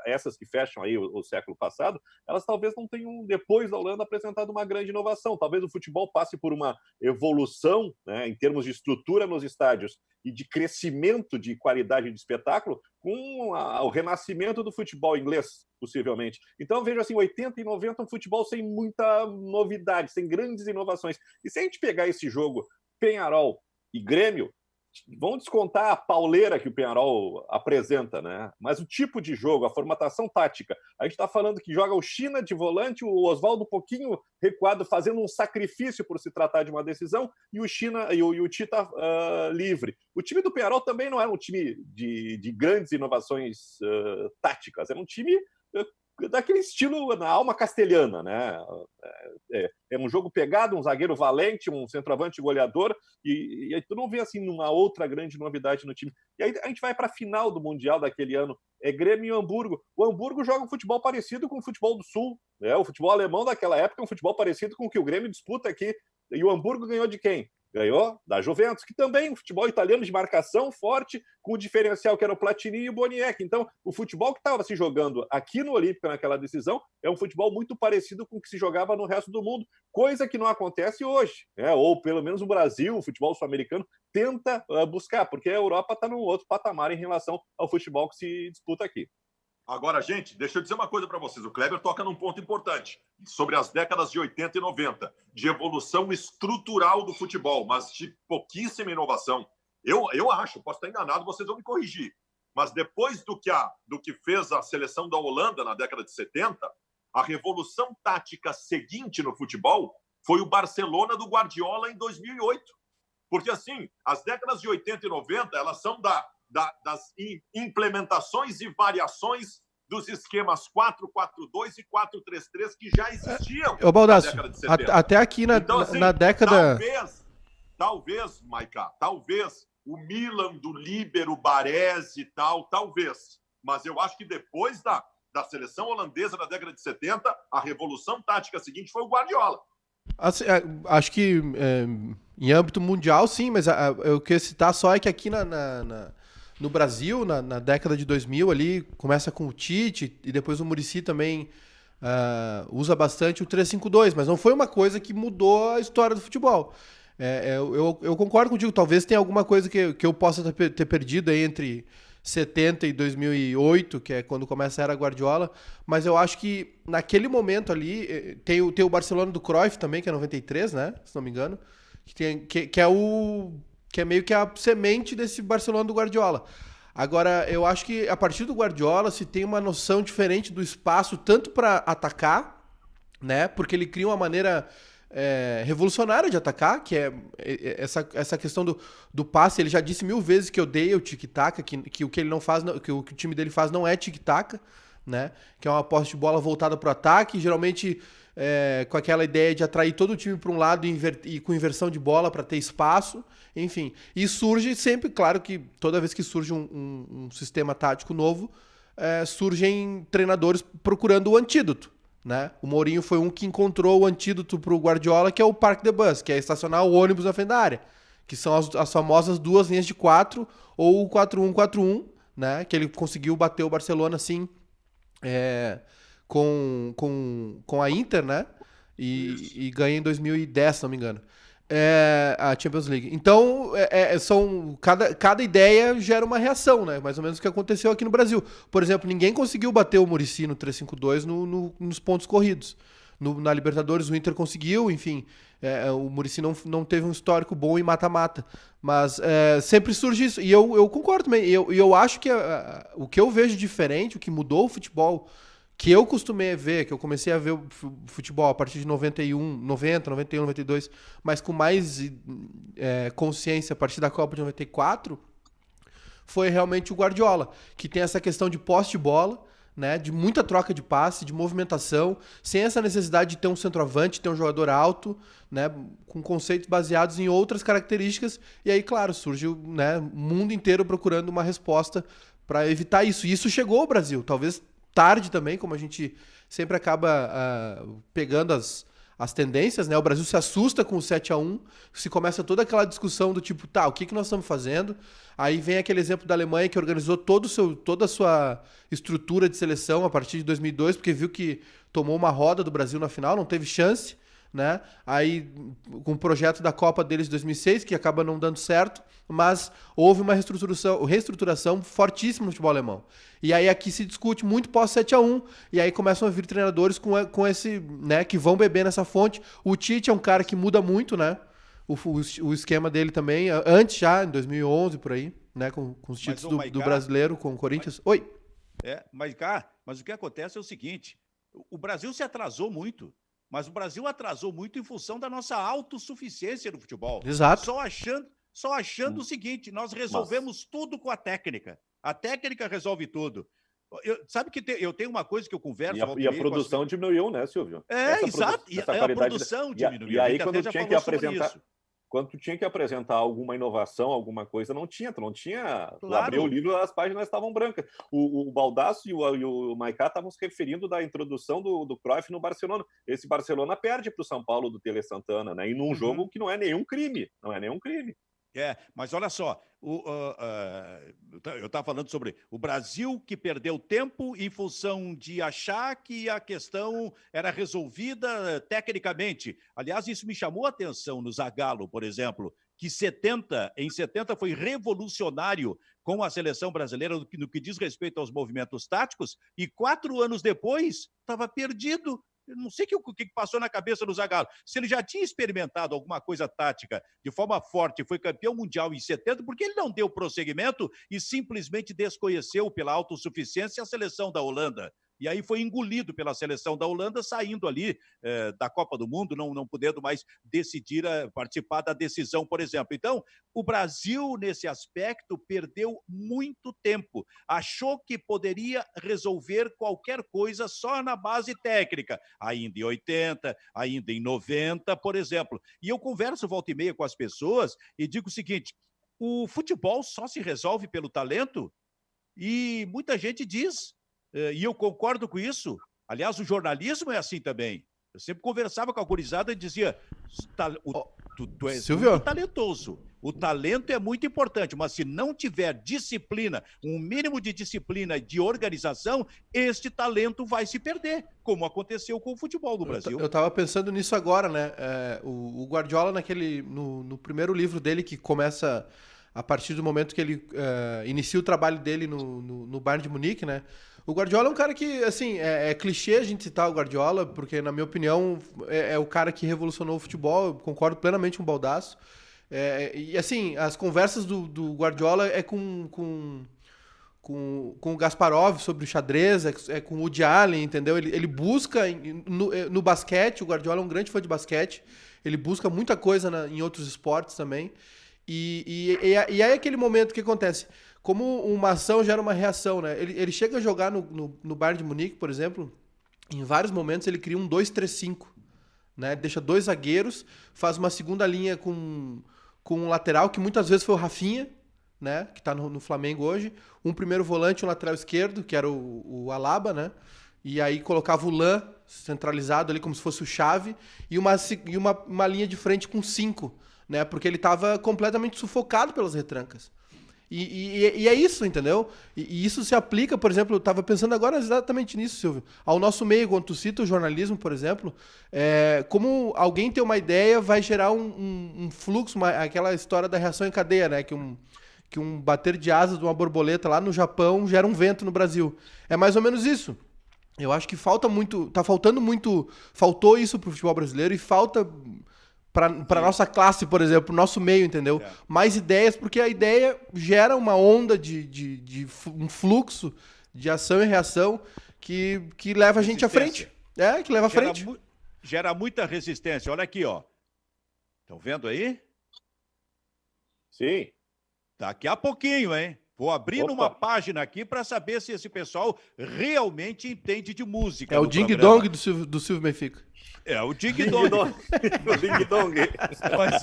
essas que fecham aí o século passado, elas talvez não tenham, depois da Holanda, apresentado uma grande inovação. Talvez o futebol passe por uma evolução, né, em termos de estrutura nos estádios e de crescimento de qualidade de espetáculo, com o renascimento do futebol inglês, possivelmente. Então eu vejo assim, 80 e 90 um futebol sem muita novidade, sem grandes inovações. E se a gente pegar esse jogo Peñarol e Grêmio, vão descontar a pauleira que o Peñarol apresenta, né? Mas o tipo de jogo, a formatação tática, a gente está falando que joga o China de volante, o Oswaldo um pouquinho recuado, fazendo um sacrifício por se tratar de uma decisão, e o China e o Tita livre. O time do Peñarol também não era um time de grandes inovações táticas, era um time daquele estilo na alma castelhana, né? É um jogo pegado, um zagueiro valente, um centroavante goleador, e aí tu não vê assim uma outra grande novidade no time. E aí a gente vai para a final do Mundial daquele ano, Grêmio e Hamburgo. O Hamburgo joga um futebol parecido com o futebol do Sul, né? O futebol alemão daquela época é um futebol parecido com o que o Grêmio disputa aqui. E o Hamburgo ganhou de quem? Ganhou da Juventus, que também é um futebol italiano de marcação forte, com o diferencial que era o Platini e o Boniek. Então, o futebol que estava se jogando aqui no Olímpico naquela decisão é um futebol muito parecido com o que se jogava no resto do mundo, coisa que não acontece hoje, né? Ou pelo menos o Brasil, o futebol sul-americano, tenta buscar, porque a Europa está num outro patamar em relação ao futebol que se disputa aqui. Agora, gente, deixa eu dizer uma coisa para vocês. O Kleber toca num ponto importante sobre as décadas de 80 e 90, de evolução estrutural do futebol, mas de pouquíssima inovação. Eu acho, posso estar enganado, vocês vão me corrigir, mas depois do que fez a seleção da Holanda na década de 70, A revolução tática seguinte no futebol foi o Barcelona do Guardiola em 2008. Porque, assim, as décadas de 80 e 90, elas são das implementações e variações dos esquemas 4-4-2 e 4-3-3 que já existiam na década de 70. Até aqui então, assim, na década... Talvez, Maiká, talvez o Milan do Líbero, Baresi e tal, talvez. Mas eu acho que depois da seleção holandesa na década de 70, a revolução tática seguinte foi o Guardiola. Assim, acho que em âmbito mundial, sim, mas eu queria citar só é que aqui no Brasil, na década de 2000 ali, começa com o Tite e depois o Muricy também usa bastante o 3-5-2, mas não foi uma coisa que mudou a história do futebol. Eu concordo contigo, talvez tenha alguma coisa que eu possa ter perdido aí entre 70 e 2008, que é quando começa a era Guardiola, mas eu acho que naquele momento ali, tem o Barcelona do Cruyff também, que é 93, né, se não me engano, que é meio que a semente desse Barcelona do Guardiola. Agora, eu acho que a partir do Guardiola se tem uma noção diferente do espaço, tanto para atacar, né, porque ele cria uma maneira... revolucionária de atacar, que é essa questão do passe. Ele já disse 1000 vezes que odeia o tic-tac, que o que ele não faz, que o time dele faz não é tic-tac, né? Que é uma posse de bola voltada para o ataque, geralmente com aquela ideia de atrair todo o time para um lado e com inversão de bola para ter espaço, enfim. E surge sempre, claro que toda vez que surge um sistema tático novo, surgem treinadores procurando o antídoto. Né? O Mourinho foi um que encontrou o antídoto para o Guardiola, que é o Park the Bus, que é estacionar o ônibus na frente da área, que são as famosas 2 linhas de 4 ou o 4-1-4-1, né? Que ele conseguiu bater o Barcelona assim com a Inter, né? E ganha em 2010, se não me engano. A Champions League. Então, cada ideia gera uma reação, né? Mais ou menos o que aconteceu aqui no Brasil. Por exemplo, ninguém conseguiu bater o Muricy no 3-5-2 nos pontos corridos. Na Libertadores o Inter conseguiu, enfim. O Muricy não teve um histórico bom em mata-mata. Mas sempre surge isso. E eu concordo também. E eu acho que o que eu vejo diferente, o que mudou o futebol, que eu costumei ver, que eu comecei a ver o futebol a partir de 90, 91, 92, mas com mais consciência a partir da Copa de 94, foi realmente o Guardiola, que tem essa questão de posse de bola, né, de muita troca de passe, de movimentação, sem essa necessidade de ter um centroavante, ter um jogador alto, né, com conceitos baseados em outras características, e aí, claro, surgiu, né, o mundo inteiro procurando uma resposta para evitar isso. E isso chegou ao Brasil, talvez tarde também, como a gente sempre acaba pegando as tendências, né? O Brasil se assusta com o 7-1, se começa toda aquela discussão do tipo, tá, o que nós estamos fazendo? Aí vem aquele exemplo da Alemanha que organizou toda a sua estrutura de seleção a partir de 2002, porque viu que tomou uma roda do Brasil na final, não teve chance, né? Aí com o projeto da Copa deles de 2006, que acaba não dando certo, mas houve uma reestruturação fortíssima no futebol alemão. E aí aqui se discute muito pós 7-1, e aí começam a vir treinadores com esse, né, que vão beber nessa fonte. O Tite é um cara que muda muito, né? O esquema dele também, antes já, em 2011, por aí, né, com os títulos do brasileiro, com o Corinthians. Oi! Mas o que acontece é o seguinte, o Brasil se atrasou muito. Mas o Brasil atrasou muito em função da nossa autossuficiência no futebol. Exato. Só achando o seguinte, nós resolvemos tudo com a técnica. A técnica resolve tudo. Sabe que eu tenho uma coisa que eu converso... E a produção diminuiu, né, Silvio? Exato. A produção diminuiu. E aí, quando tinha que apresentar... Quando tu tinha que apresentar alguma inovação, alguma coisa, não tinha. Tu abriu o livro, as páginas estavam brancas. O Baldasso e o Maiká estavam se referindo da introdução do Cruyff no Barcelona. Esse Barcelona perde para o São Paulo do Tele Santana, né? E num jogo que não é nenhum crime. Não é nenhum crime. Mas olha só, eu estava falando sobre o Brasil que perdeu tempo em função de achar que a questão era resolvida tecnicamente. Aliás, isso me chamou a atenção no Zagallo, por exemplo, que em 70 foi revolucionário com a seleção brasileira no que diz respeito aos movimentos táticos, e 4 anos depois estava perdido. Eu não sei o que passou na cabeça do Zagallo. Se ele já tinha experimentado alguma coisa tática de forma forte e foi campeão mundial em 70, por que ele não deu prosseguimento e simplesmente desconheceu pela autossuficiência a seleção da Holanda? E aí foi engolido pela seleção da Holanda, saindo ali da Copa do Mundo, não podendo mais decidir, participar da decisão, por exemplo. Então, o Brasil, nesse aspecto, perdeu muito tempo. Achou que poderia resolver qualquer coisa só na base técnica, ainda em 80, ainda em 90, por exemplo. E eu converso volta e meia com as pessoas e digo o seguinte: o futebol só se resolve pelo talento? E muita gente diz, e eu concordo com isso. Aliás, o jornalismo é assim também. Eu sempre conversava com a gurizada e dizia: tu és muito talentoso. O talento é muito importante, mas se não tiver disciplina, um mínimo de disciplina, de organização, este talento vai se perder, como aconteceu com o futebol no Brasil. Eu estava pensando nisso agora, né? O Guardiola, no primeiro livro dele, que começa a partir do momento que ele inicia o trabalho dele no Bayern de Munique, né? O Guardiola é um cara que, assim, é clichê a gente citar o Guardiola, porque, na minha opinião, é o cara que revolucionou o futebol. Eu concordo plenamente com o Baldasso. E, assim, as conversas do Guardiola é com o Gasparov sobre o xadrez, é com o Woody Allen, entendeu? Ele busca, no basquete, o Guardiola é um grande fã de basquete, ele busca muita coisa em outros esportes também. E aí aquele momento que acontece, como uma ação gera uma reação, né? Ele chega a jogar no Bayern de Munique, por exemplo, em vários momentos ele cria um 2-3-5, né? Deixa 2 zagueiros, faz uma segunda linha com um lateral, que muitas vezes foi o Rafinha, né? Que tá no Flamengo hoje, um primeiro volante, um lateral esquerdo, que era o Alaba, né? E aí colocava o Lan centralizado ali, como se fosse o Xavi, e uma linha de frente com 5, né? Porque ele estava completamente sufocado pelas retrancas. E é isso, entendeu? E isso se aplica, por exemplo, eu estava pensando agora exatamente nisso, Silvio. Ao nosso meio, quando tu cita o jornalismo, por exemplo, como alguém tem uma ideia vai gerar um fluxo, aquela história da reação em cadeia, né? Que um bater de asas de uma borboleta lá no Japão gera um vento no Brasil. É mais ou menos isso. Eu acho que faltou isso pro futebol brasileiro e falta para nossa classe, por exemplo, pro nosso meio, entendeu? Mais ideias, porque a ideia gera uma onda de um fluxo de ação e reação que leva a gente à frente. Que leva à frente. Gera muita resistência. Olha aqui, ó. Estão vendo aí? Sim. Daqui a pouquinho, hein? Vou abrir uma página aqui para saber se esse pessoal realmente entende de música. É o Ding Dong do Silvio Benfica. É o Ding Dong. O Ding Dong. Mas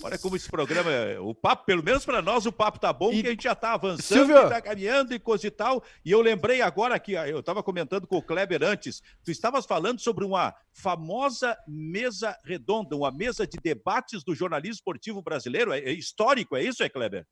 olha como esse programa, o papo, pelo menos para nós, o papo tá bom, porque a gente já tá avançando, Silvio, tá caminhando e coisa e tal. E eu lembrei agora que eu estava comentando com o Kleber antes, tu estavas falando sobre uma famosa mesa redonda, uma mesa de debates do jornalismo esportivo brasileiro. É histórico, é isso, Kleber?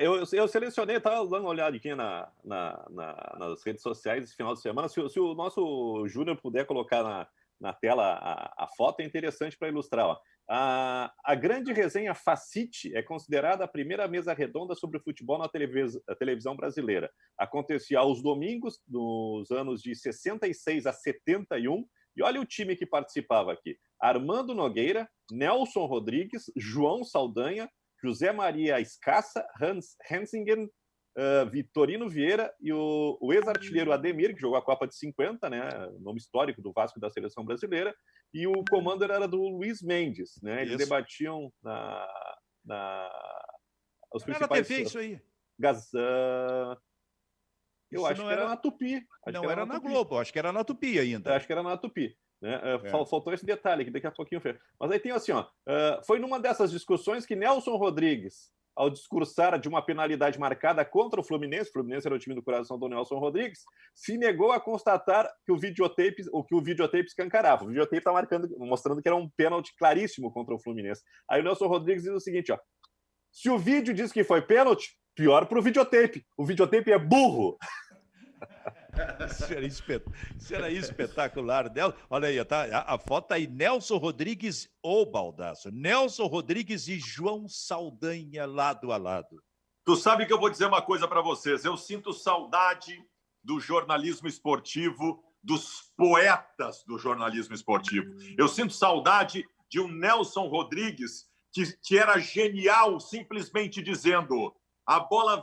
Eu selecionei, estava dando uma olhadinha nas redes sociais esse final de semana. Se o nosso Júnior puder colocar na tela a foto, é interessante para ilustrar. Ó. A grande resenha Facite é considerada a primeira mesa redonda sobre o futebol na televisão brasileira. Acontecia aos domingos, nos anos de 66 a 71. E olha o time que participava aqui. Armando Nogueira, Nelson Rodrigues, João Saldanha, José Maria Escassa, Hans Hensingen, Vitorino Vieira e o ex-artilheiro Ademir, que jogou a Copa de 50, né, nome histórico do Vasco e da Seleção Brasileira, e o comando era do Luiz Mendes. Né, eles debatiam os principais... TV isso aí. Eu acho que era na Tupi. Não era na Globo, acho que era na Tupi ainda. Acho que era na Tupi. Né? Faltou esse detalhe, que daqui a pouquinho... Mas aí tem assim, ó, foi numa dessas discussões que Nelson Rodrigues, ao discursar de uma penalidade marcada contra o Fluminense era o time do coração do Nelson Rodrigues, se negou a constatar que o videotape escancarava. O videotape está mostrando que era um pênalti claríssimo contra o Fluminense. Aí o Nelson Rodrigues diz o seguinte, ó, se o vídeo diz que foi pênalti, pior para o videotape. O videotape é burro. Isso era espetacular. Olha aí, tá? A foto aí, Nelson Rodrigues ou Baldasso. Nelson Rodrigues e João Saldanha lado a lado. Tu sabe que eu vou dizer uma coisa para vocês. Eu sinto saudade do jornalismo esportivo, dos poetas do jornalismo esportivo. Eu sinto saudade de um Nelson Rodrigues que era genial, simplesmente dizendo: a bola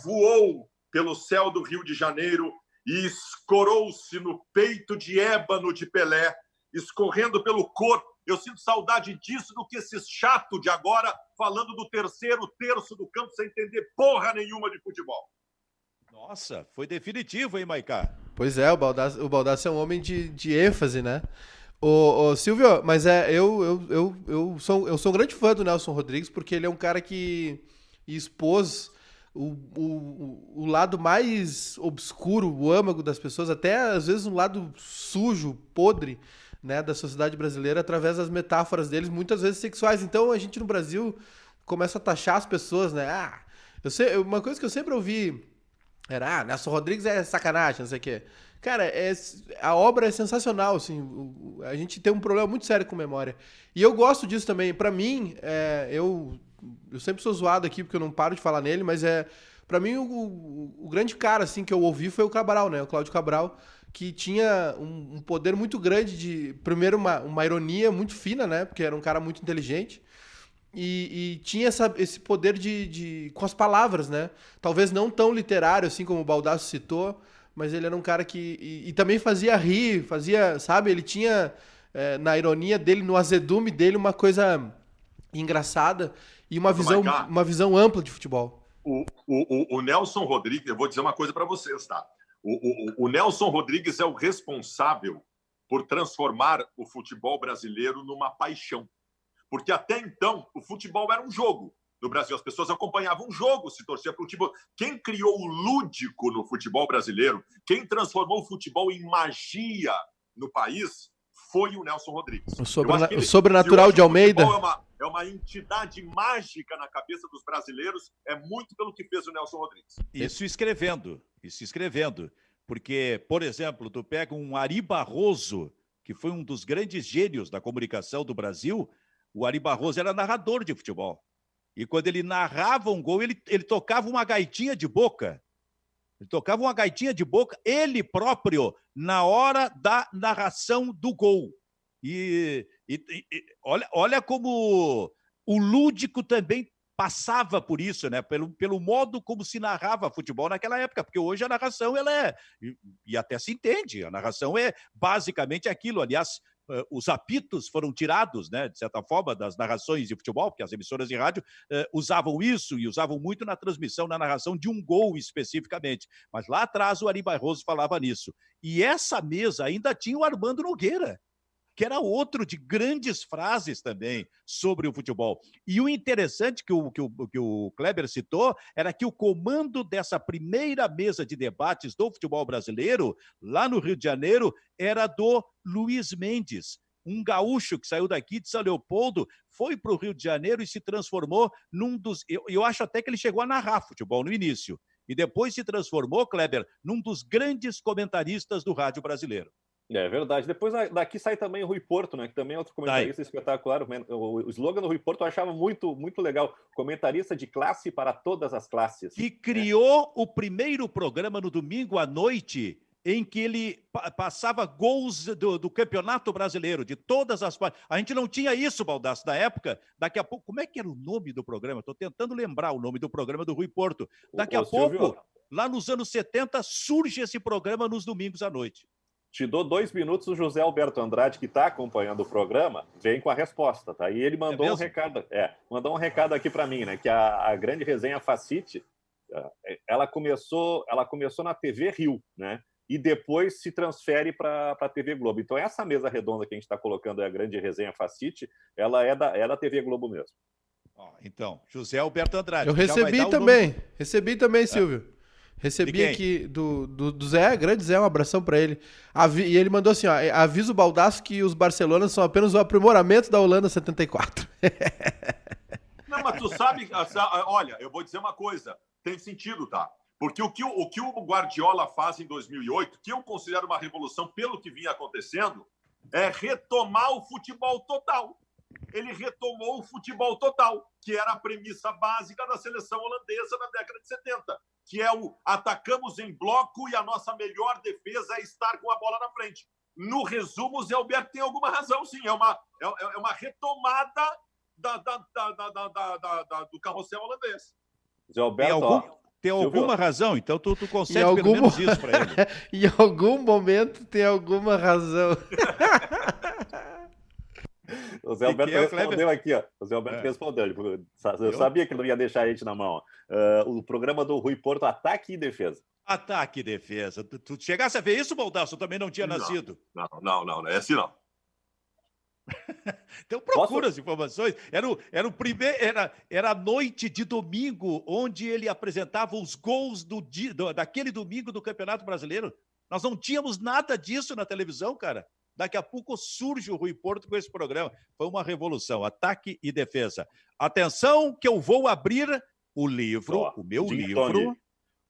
voou pelo céu do Rio de Janeiro e escorou-se no peito de ébano de Pelé, escorrendo pelo corpo. Eu sinto saudade disso do que esse chato de agora falando do terceiro terço do campo sem entender porra nenhuma de futebol. Nossa, foi definitivo, hein, Maicá? Pois é, o Baldassi é um homem de ênfase, né? Ô, Silvio, mas eu sou um grande fã do Nelson Rodrigues, porque ele é um cara que expôs o lado mais obscuro, o âmago das pessoas, até às vezes um lado sujo, podre, né, da sociedade brasileira, através das metáforas deles, muitas vezes sexuais. Então a gente no Brasil começa a taxar as pessoas, né? Uma coisa que eu sempre ouvi era, Nelson Rodrigues é sacanagem, não sei o quê. Cara, a obra é sensacional, assim, a gente tem um problema muito sério com memória. E eu gosto disso também. Pra mim, eu sempre sou zoado aqui porque eu não paro de falar nele, mas pra mim o grande cara, assim, que eu ouvi foi o Cabral, né? O Cláudio Cabral, que tinha um poder muito grande de, primeiro, uma ironia muito fina, né? Porque era um cara muito inteligente. E tinha esse poder com as palavras, né? Talvez não tão literário, assim como o Baldassi citou, mas ele era um cara que... E também fazia rir, sabe? Ele tinha, na ironia dele, no azedume dele, uma coisa engraçada e uma visão ampla de futebol. O Nelson Rodrigues, eu vou dizer uma coisa para vocês, tá? O Nelson Rodrigues é o responsável por transformar o futebol brasileiro numa paixão. Porque até então, o futebol era um jogo. No Brasil, as pessoas acompanhavam um jogo, se torcia para o futebol. Quem criou o lúdico no futebol brasileiro, quem transformou o futebol em magia no país, foi o Nelson Rodrigues. O sobrenatural de Almeida. É uma entidade mágica na cabeça dos brasileiros, é muito pelo que fez o Nelson Rodrigues. Isso escrevendo. Porque, por exemplo, tu pega um Ari Barroso, que foi um dos grandes gênios da comunicação do Brasil. O Ari Barroso era narrador de futebol. E quando ele narrava um gol, ele tocava uma gaitinha de boca. Ele próprio, na hora da narração do gol. E olha como o lúdico também passava por isso, né? Pelo modo como se narrava futebol naquela época, porque hoje a narração, e até se entende, a narração é basicamente aquilo. Aliás, os apitos foram tirados, né, de certa forma, das narrações de futebol, porque as emissoras de rádio usavam isso e usavam muito na transmissão, na narração de um gol especificamente. Mas lá atrás o Ari Barroso falava nisso. E essa mesa ainda tinha o Armando Nogueira, que era outro de grandes frases também sobre o futebol. E o interessante que o Kleber citou era que o comando dessa primeira mesa de debates do futebol brasileiro, lá no Rio de Janeiro, era do Luiz Mendes, um gaúcho que saiu daqui de São Leopoldo, foi para o Rio de Janeiro e se transformou num dos... Eu acho até que ele chegou a narrar futebol no início. E depois se transformou, Kleber, num dos grandes comentaristas do rádio brasileiro. É verdade. Depois daqui sai também o Rui Porto, né? Que também é outro comentarista espetacular. O slogan do Rui Porto eu achava muito, muito legal. Comentarista de classe para todas as classes. Que criou o primeiro programa no domingo à noite, em que ele passava gols do Campeonato Brasileiro, de todas as partes. A gente não tinha isso, Baldassi, na época. Daqui a pouco... Como é que era o nome do programa? Estou tentando lembrar o nome do programa do Rui Porto. Daqui a pouco, Silvio, lá nos anos 70, surge esse programa nos domingos à noite. Te dou 2 minutos, o José Alberto Andrade, que está acompanhando o programa, vem com a resposta, tá? E ele mandou mandou um recado aqui para mim, né? Que a grande resenha Facite, ela começou na TV Rio, né? E depois se transfere para a TV Globo. Então, essa mesa redonda que a gente está colocando, a grande resenha Facite, ela é da TV Globo mesmo. Então, José Alberto Andrade. Eu recebi também, Silvio. Recebi aqui do Zé, grande Zé, um abração para ele. E ele mandou assim, ó, avisa o Baldassi que os Barcelonas são apenas o aprimoramento da Holanda 74. Não, mas tu sabe, olha, eu vou dizer uma coisa, tem sentido, tá? Porque o que o Guardiola faz em 2008, que eu considero uma revolução pelo que vinha acontecendo, é retomar o futebol total. Ele retomou o futebol total, que era a premissa básica da seleção holandesa na década de 70, que é o atacamos em bloco e a nossa melhor defesa é estar com a bola na frente. No resumo, o Zé Alberto tem alguma razão, sim. É uma retomada do carrossel holandês. Zé Alberto, tem alguma razão, então tu concede algum... pelo menos isso para ele. Em algum momento tem alguma razão. O Zé Alberto respondeu aqui, ó. O Zé Alberto respondeu. Eu sabia que ele não ia deixar a gente na mão. O programa do Rui Porto, Ataque e Defesa. Ataque e Defesa. Tu chegasse a ver isso, Baldasso? Eu também não tinha nascido. Não. É assim, não. Então procura as informações. Era o primeiro, era a noite de domingo onde ele apresentava os gols daquele domingo do Campeonato Brasileiro. Nós não tínhamos nada disso na televisão, cara. Daqui a pouco surge o Rui Porto com esse programa. Foi uma revolução. Ataque e Defesa. Atenção que eu vou abrir o livro, o meu livro.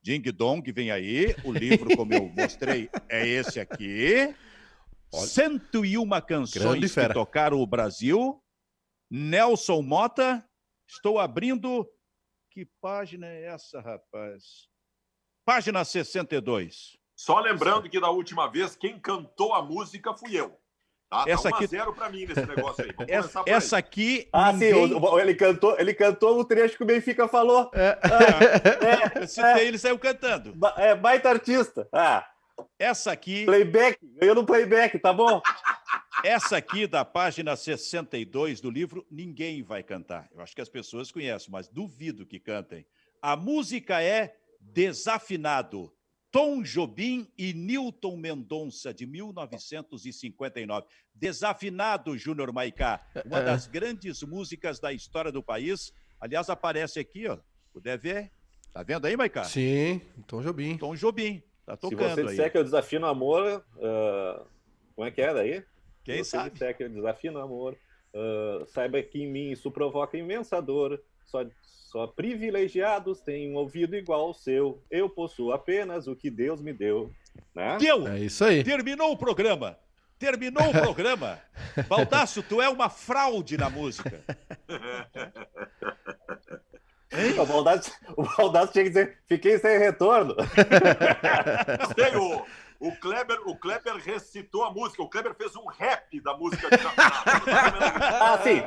Ding Dong, vem aí. O livro, como eu mostrei, é esse aqui. 101 canções que tocaram o Brasil. Nelson Mota. Estou abrindo... Que página é essa, rapaz? Página 62. Só lembrando que da última vez, quem cantou a música fui eu. Tá? Essa aqui... 1-0 para mim nesse negócio aí. Essa aqui... ninguém... sim, ele cantou o trecho que o Benfica falou. Eu citei, ele saiu cantando. Baita artista. Essa aqui... Playback, ganhou no playback, tá bom? Essa aqui, da página 62 do livro, ninguém vai cantar. Eu acho que as pessoas conhecem, mas duvido que cantem. A música é Desafinado. Tom Jobim e Nilton Mendonça, de 1959. Desafinado, Júnior Maicá. Uma das grandes músicas da história do país. Aliás, aparece aqui, ó. Puder ver. Tá vendo aí, Maicá? Sim, Tom Jobim. Tom Jobim. Tá tocando aí. Se você disser que eu desafino amor, como é que é daí? Quem sabe? Se você disser que eu desafino amor, saiba que em mim isso provoca imensa dor. Só privilegiados têm um ouvido igual ao seu. Eu possuo apenas o que Deus me deu. Né? Deu! É isso aí. Terminou o programa. Baldasso, tu é uma fraude na música. O Baldasso tinha que dizer, fiquei sem retorno. O Kleber recitou a música. O Kleber fez um rap da música. Sim.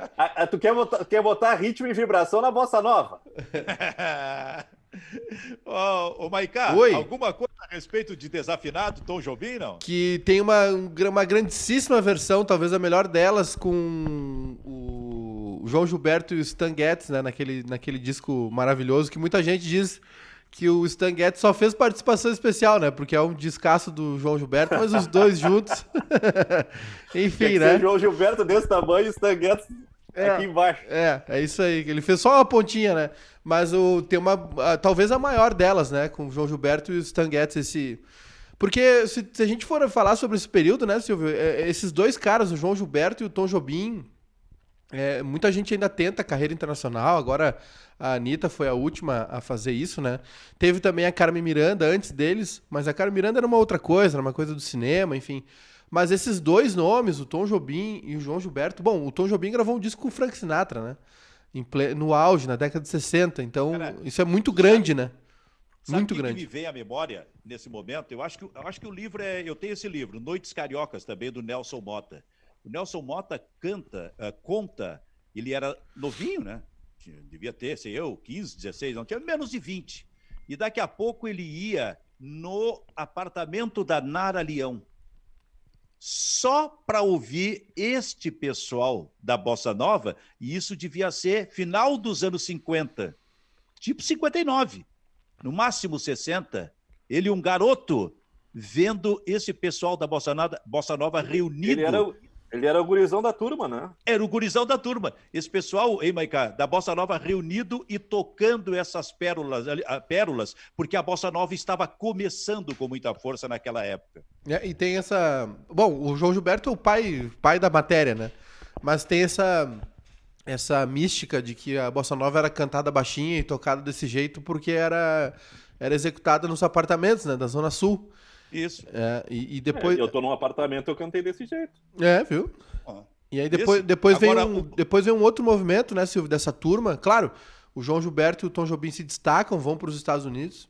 Tu quer botar ritmo e vibração na bossa nova? Ô, Maicá, alguma coisa a respeito de Desafinado, Tom Jobim, não? Que tem uma grandíssima versão, talvez a melhor delas, com o João Gilberto e o Stan Getz, né, naquele disco maravilhoso, que muita gente diz que o Stan Getz só fez participação especial, né? Porque é um descasso do João Gilberto, mas os dois juntos... Enfim, né? O João Gilberto desse tamanho e o Stan Getz aqui embaixo. É isso aí. Ele fez só uma pontinha, né? Mas tem talvez a maior delas, né? Com o João Gilberto e o Stan Getz, Porque se a gente for falar sobre esse período, né, Silvio? Esses dois caras, o João Gilberto e o Tom Jobim... muita gente ainda tenta carreira internacional, agora a Anitta foi a última a fazer isso, né? Teve também a Carmen Miranda antes deles, mas a Carmen Miranda era uma outra coisa, era uma coisa do cinema, enfim. Mas esses dois nomes, o Tom Jobim e o João Gilberto... Bom, o Tom Jobim gravou um disco com o Frank Sinatra, né? No auge, na década de 60, então isso é muito grande, né? Muito grande. Que me vem à memória nesse momento? Eu acho que o livro eu tenho esse livro, Noites Cariocas, também, do Nelson Mota. O Nelson Mota conta, ele era novinho, né? Devia ter, 15, 16, não tinha menos de 20. E daqui a pouco ele ia no apartamento da Nara Leão, só para ouvir este pessoal da Bossa Nova, e isso devia ser final dos anos 50, tipo 59, no máximo 60. Ele, um garoto, vendo esse pessoal da Bossa Nova reunido... Ele era o gurizão da turma, né? Era o gurizão da turma. Esse pessoal, Maicá, da Bossa Nova reunido e tocando essas pérolas, porque a Bossa Nova estava começando com muita força naquela época. E tem essa... Bom, o João Gilberto é o pai da matéria, né? Mas tem essa mística de que a Bossa Nova era cantada baixinha e tocada desse jeito porque era executada nos apartamentos, né, da Zona Sul. Isso. E depois... eu tô num apartamento, eu cantei desse jeito. Viu? E aí depois vem um outro movimento, né, Silvio, dessa turma. Claro, o João Gilberto e o Tom Jobim se destacam, vão para os Estados Unidos.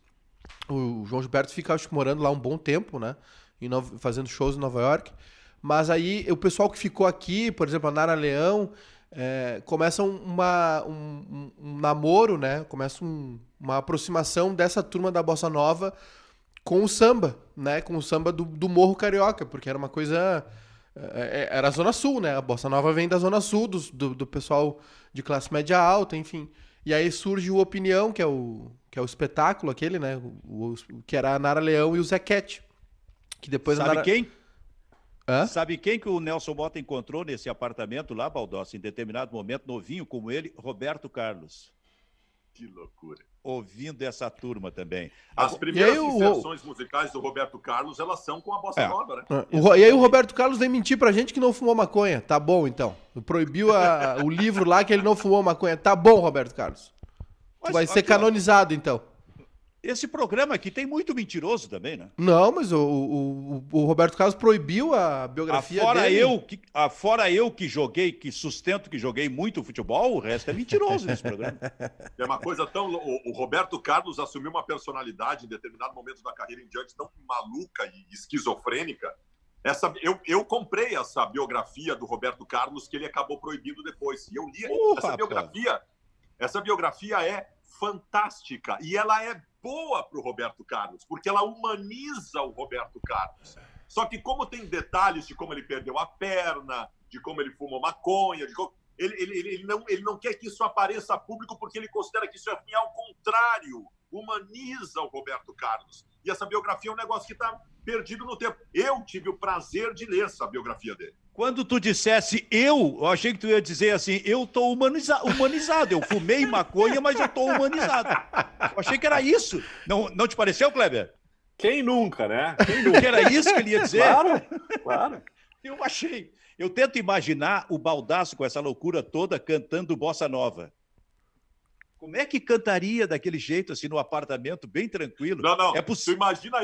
O João Gilberto fica, acho que, morando lá um bom tempo, né, fazendo shows em Nova York. Mas aí o pessoal que ficou aqui, por exemplo, a Nara Leão, começa um namoro, né? Começa uma aproximação dessa turma da Bossa Nova com o samba, né? Com o samba do Morro Carioca, porque era uma coisa... Era a Zona Sul, né? A Bossa Nova vem da Zona Sul, do pessoal de classe média alta, enfim. E aí surge o Opinião, que é o espetáculo aquele, né? Que era a Nara Leão e o Zequete. Que depois Sabe quem que o Nelson Mota encontrou nesse apartamento lá, Baldossi, em determinado momento, novinho como ele? Roberto Carlos. Que loucura. Ouvindo essa turma também. As primeiras inserções musicais do Roberto Carlos, elas são com a Bossa Nova, né? E aí o Roberto Carlos vem mentir pra gente que não fumou maconha. Tá bom, então. Proibiu o livro lá que ele não fumou maconha. Tá bom, Roberto Carlos. Tu vai ser canonizado, então. Esse programa aqui tem muito mentiroso também, né? Não, mas o Roberto Carlos proibiu a biografia dele. Fora eu que joguei, que sustento que joguei muito futebol, o resto é mentiroso nesse programa. É uma coisa tão... O Roberto Carlos assumiu uma personalidade em determinado momento da carreira em diante tão maluca e esquizofrênica. Eu comprei essa biografia do Roberto Carlos que ele acabou proibindo depois. E eu li essa biografia. Essa biografia é fantástica e ela é boa para o Roberto Carlos, porque ela humaniza o Roberto Carlos. Só que como tem detalhes de como ele perdeu a perna, de como ele fumou maconha, ele não quer que isso apareça a público porque ele considera que isso é ruim, ao contrário, humaniza o Roberto Carlos. E essa biografia é um negócio que está perdido no tempo. Eu tive o prazer de ler essa biografia dele. Quando tu dissesse eu achei que tu ia dizer assim, eu tô humanizado. Eu fumei maconha, mas eu tô humanizado. Eu achei que era isso. Não te pareceu, Kleber? Quem nunca, né? Que era isso que ele ia dizer? Claro. Eu achei. Eu tento imaginar o Baldasso com essa loucura toda cantando Bossa Nova. Como é que cantaria daquele jeito, assim, no apartamento, bem tranquilo? Não. É Tu imagina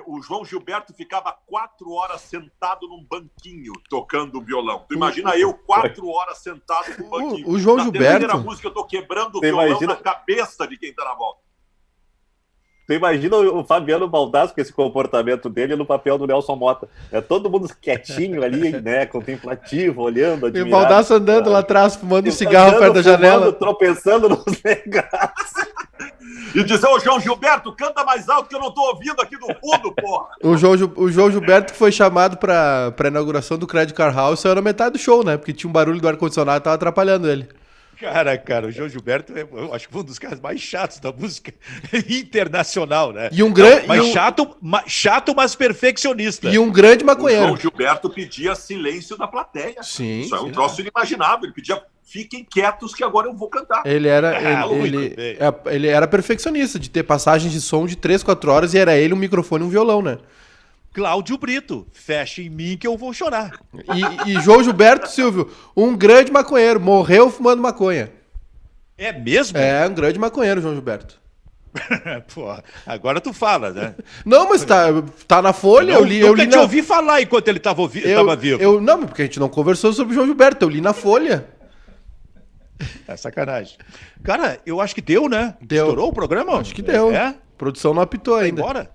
o João Gilberto ficava 4 horas sentado num banquinho tocando o violão. Tu imagina eu 4 horas sentado num banquinho. O João Gilberto... Na primeira música eu tô quebrando o violão na cabeça de quem tá na volta. Tu imagina o Fabiano Baldassi com esse comportamento dele no papel do Nelson Mota. É todo mundo quietinho ali, né? Contemplativo, olhando, admirado. E o Baldassi andando lá atrás, fumando um cigarro perto da janela. Tropeçando nos negócios. E dizer, ô João Gilberto, canta mais alto que eu não tô ouvindo aqui do fundo, porra. O João Gilberto que foi chamado pra inauguração do Credit Car House, saiu na metade do show, né? Porque tinha um barulho do ar-condicionado que tava atrapalhando ele. Cara, o João Gilberto, eu acho que foi um dos caras mais chatos da música internacional, né? E um grande... Chato, mas perfeccionista. E um grande maconheiro. O João Gilberto pedia silêncio da plateia. Sim. Isso é um troço inimaginável. Ele pedia, fiquem quietos que agora eu vou cantar. Ele era perfeccionista, de ter passagens de som de 3, 4 horas e era ele, um microfone e um violão, né? Cláudio Brito, fecha em mim que eu vou chorar. E João Gilberto, Silvio, um grande maconheiro, morreu fumando maconha. É mesmo? É, um grande maconheiro, João Gilberto. Pô, agora tu fala, né? Não, mas tá na Folha, eu li te ouvi falar enquanto ele tava vivo. Não, porque a gente não conversou sobre o João Gilberto, eu li na Folha. É sacanagem. Cara, eu acho que deu, né? Deu. Estourou o programa? Acho que deu. É? Produção não apitou ainda. Embora?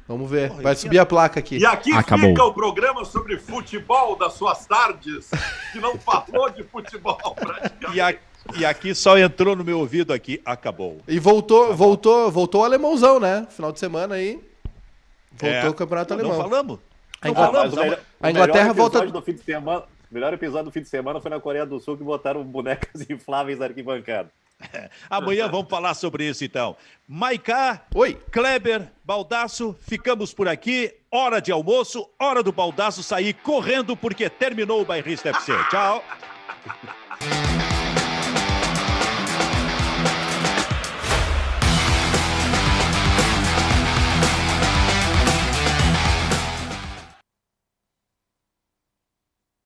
Vamos ver. Vai subir a placa aqui. E aqui fica o programa sobre futebol das suas tardes, que não falou de futebol praticamente. E aqui só entrou no meu ouvido aqui, acabou. E voltou o alemãozão, né? Final de semana aí. Voltou o campeonato alemão. Não falamos? A Inglaterra volta... O melhor episódio do fim de semana foi na Coreia do Sul, que botaram bonecas infláveis na arquibancada. Amanhã vamos falar sobre isso, então. Maiká, oi, Kleber, Baldasso, ficamos por aqui. Hora de almoço, hora do Baldasso sair correndo, porque terminou o Bairrista FC. Tchau.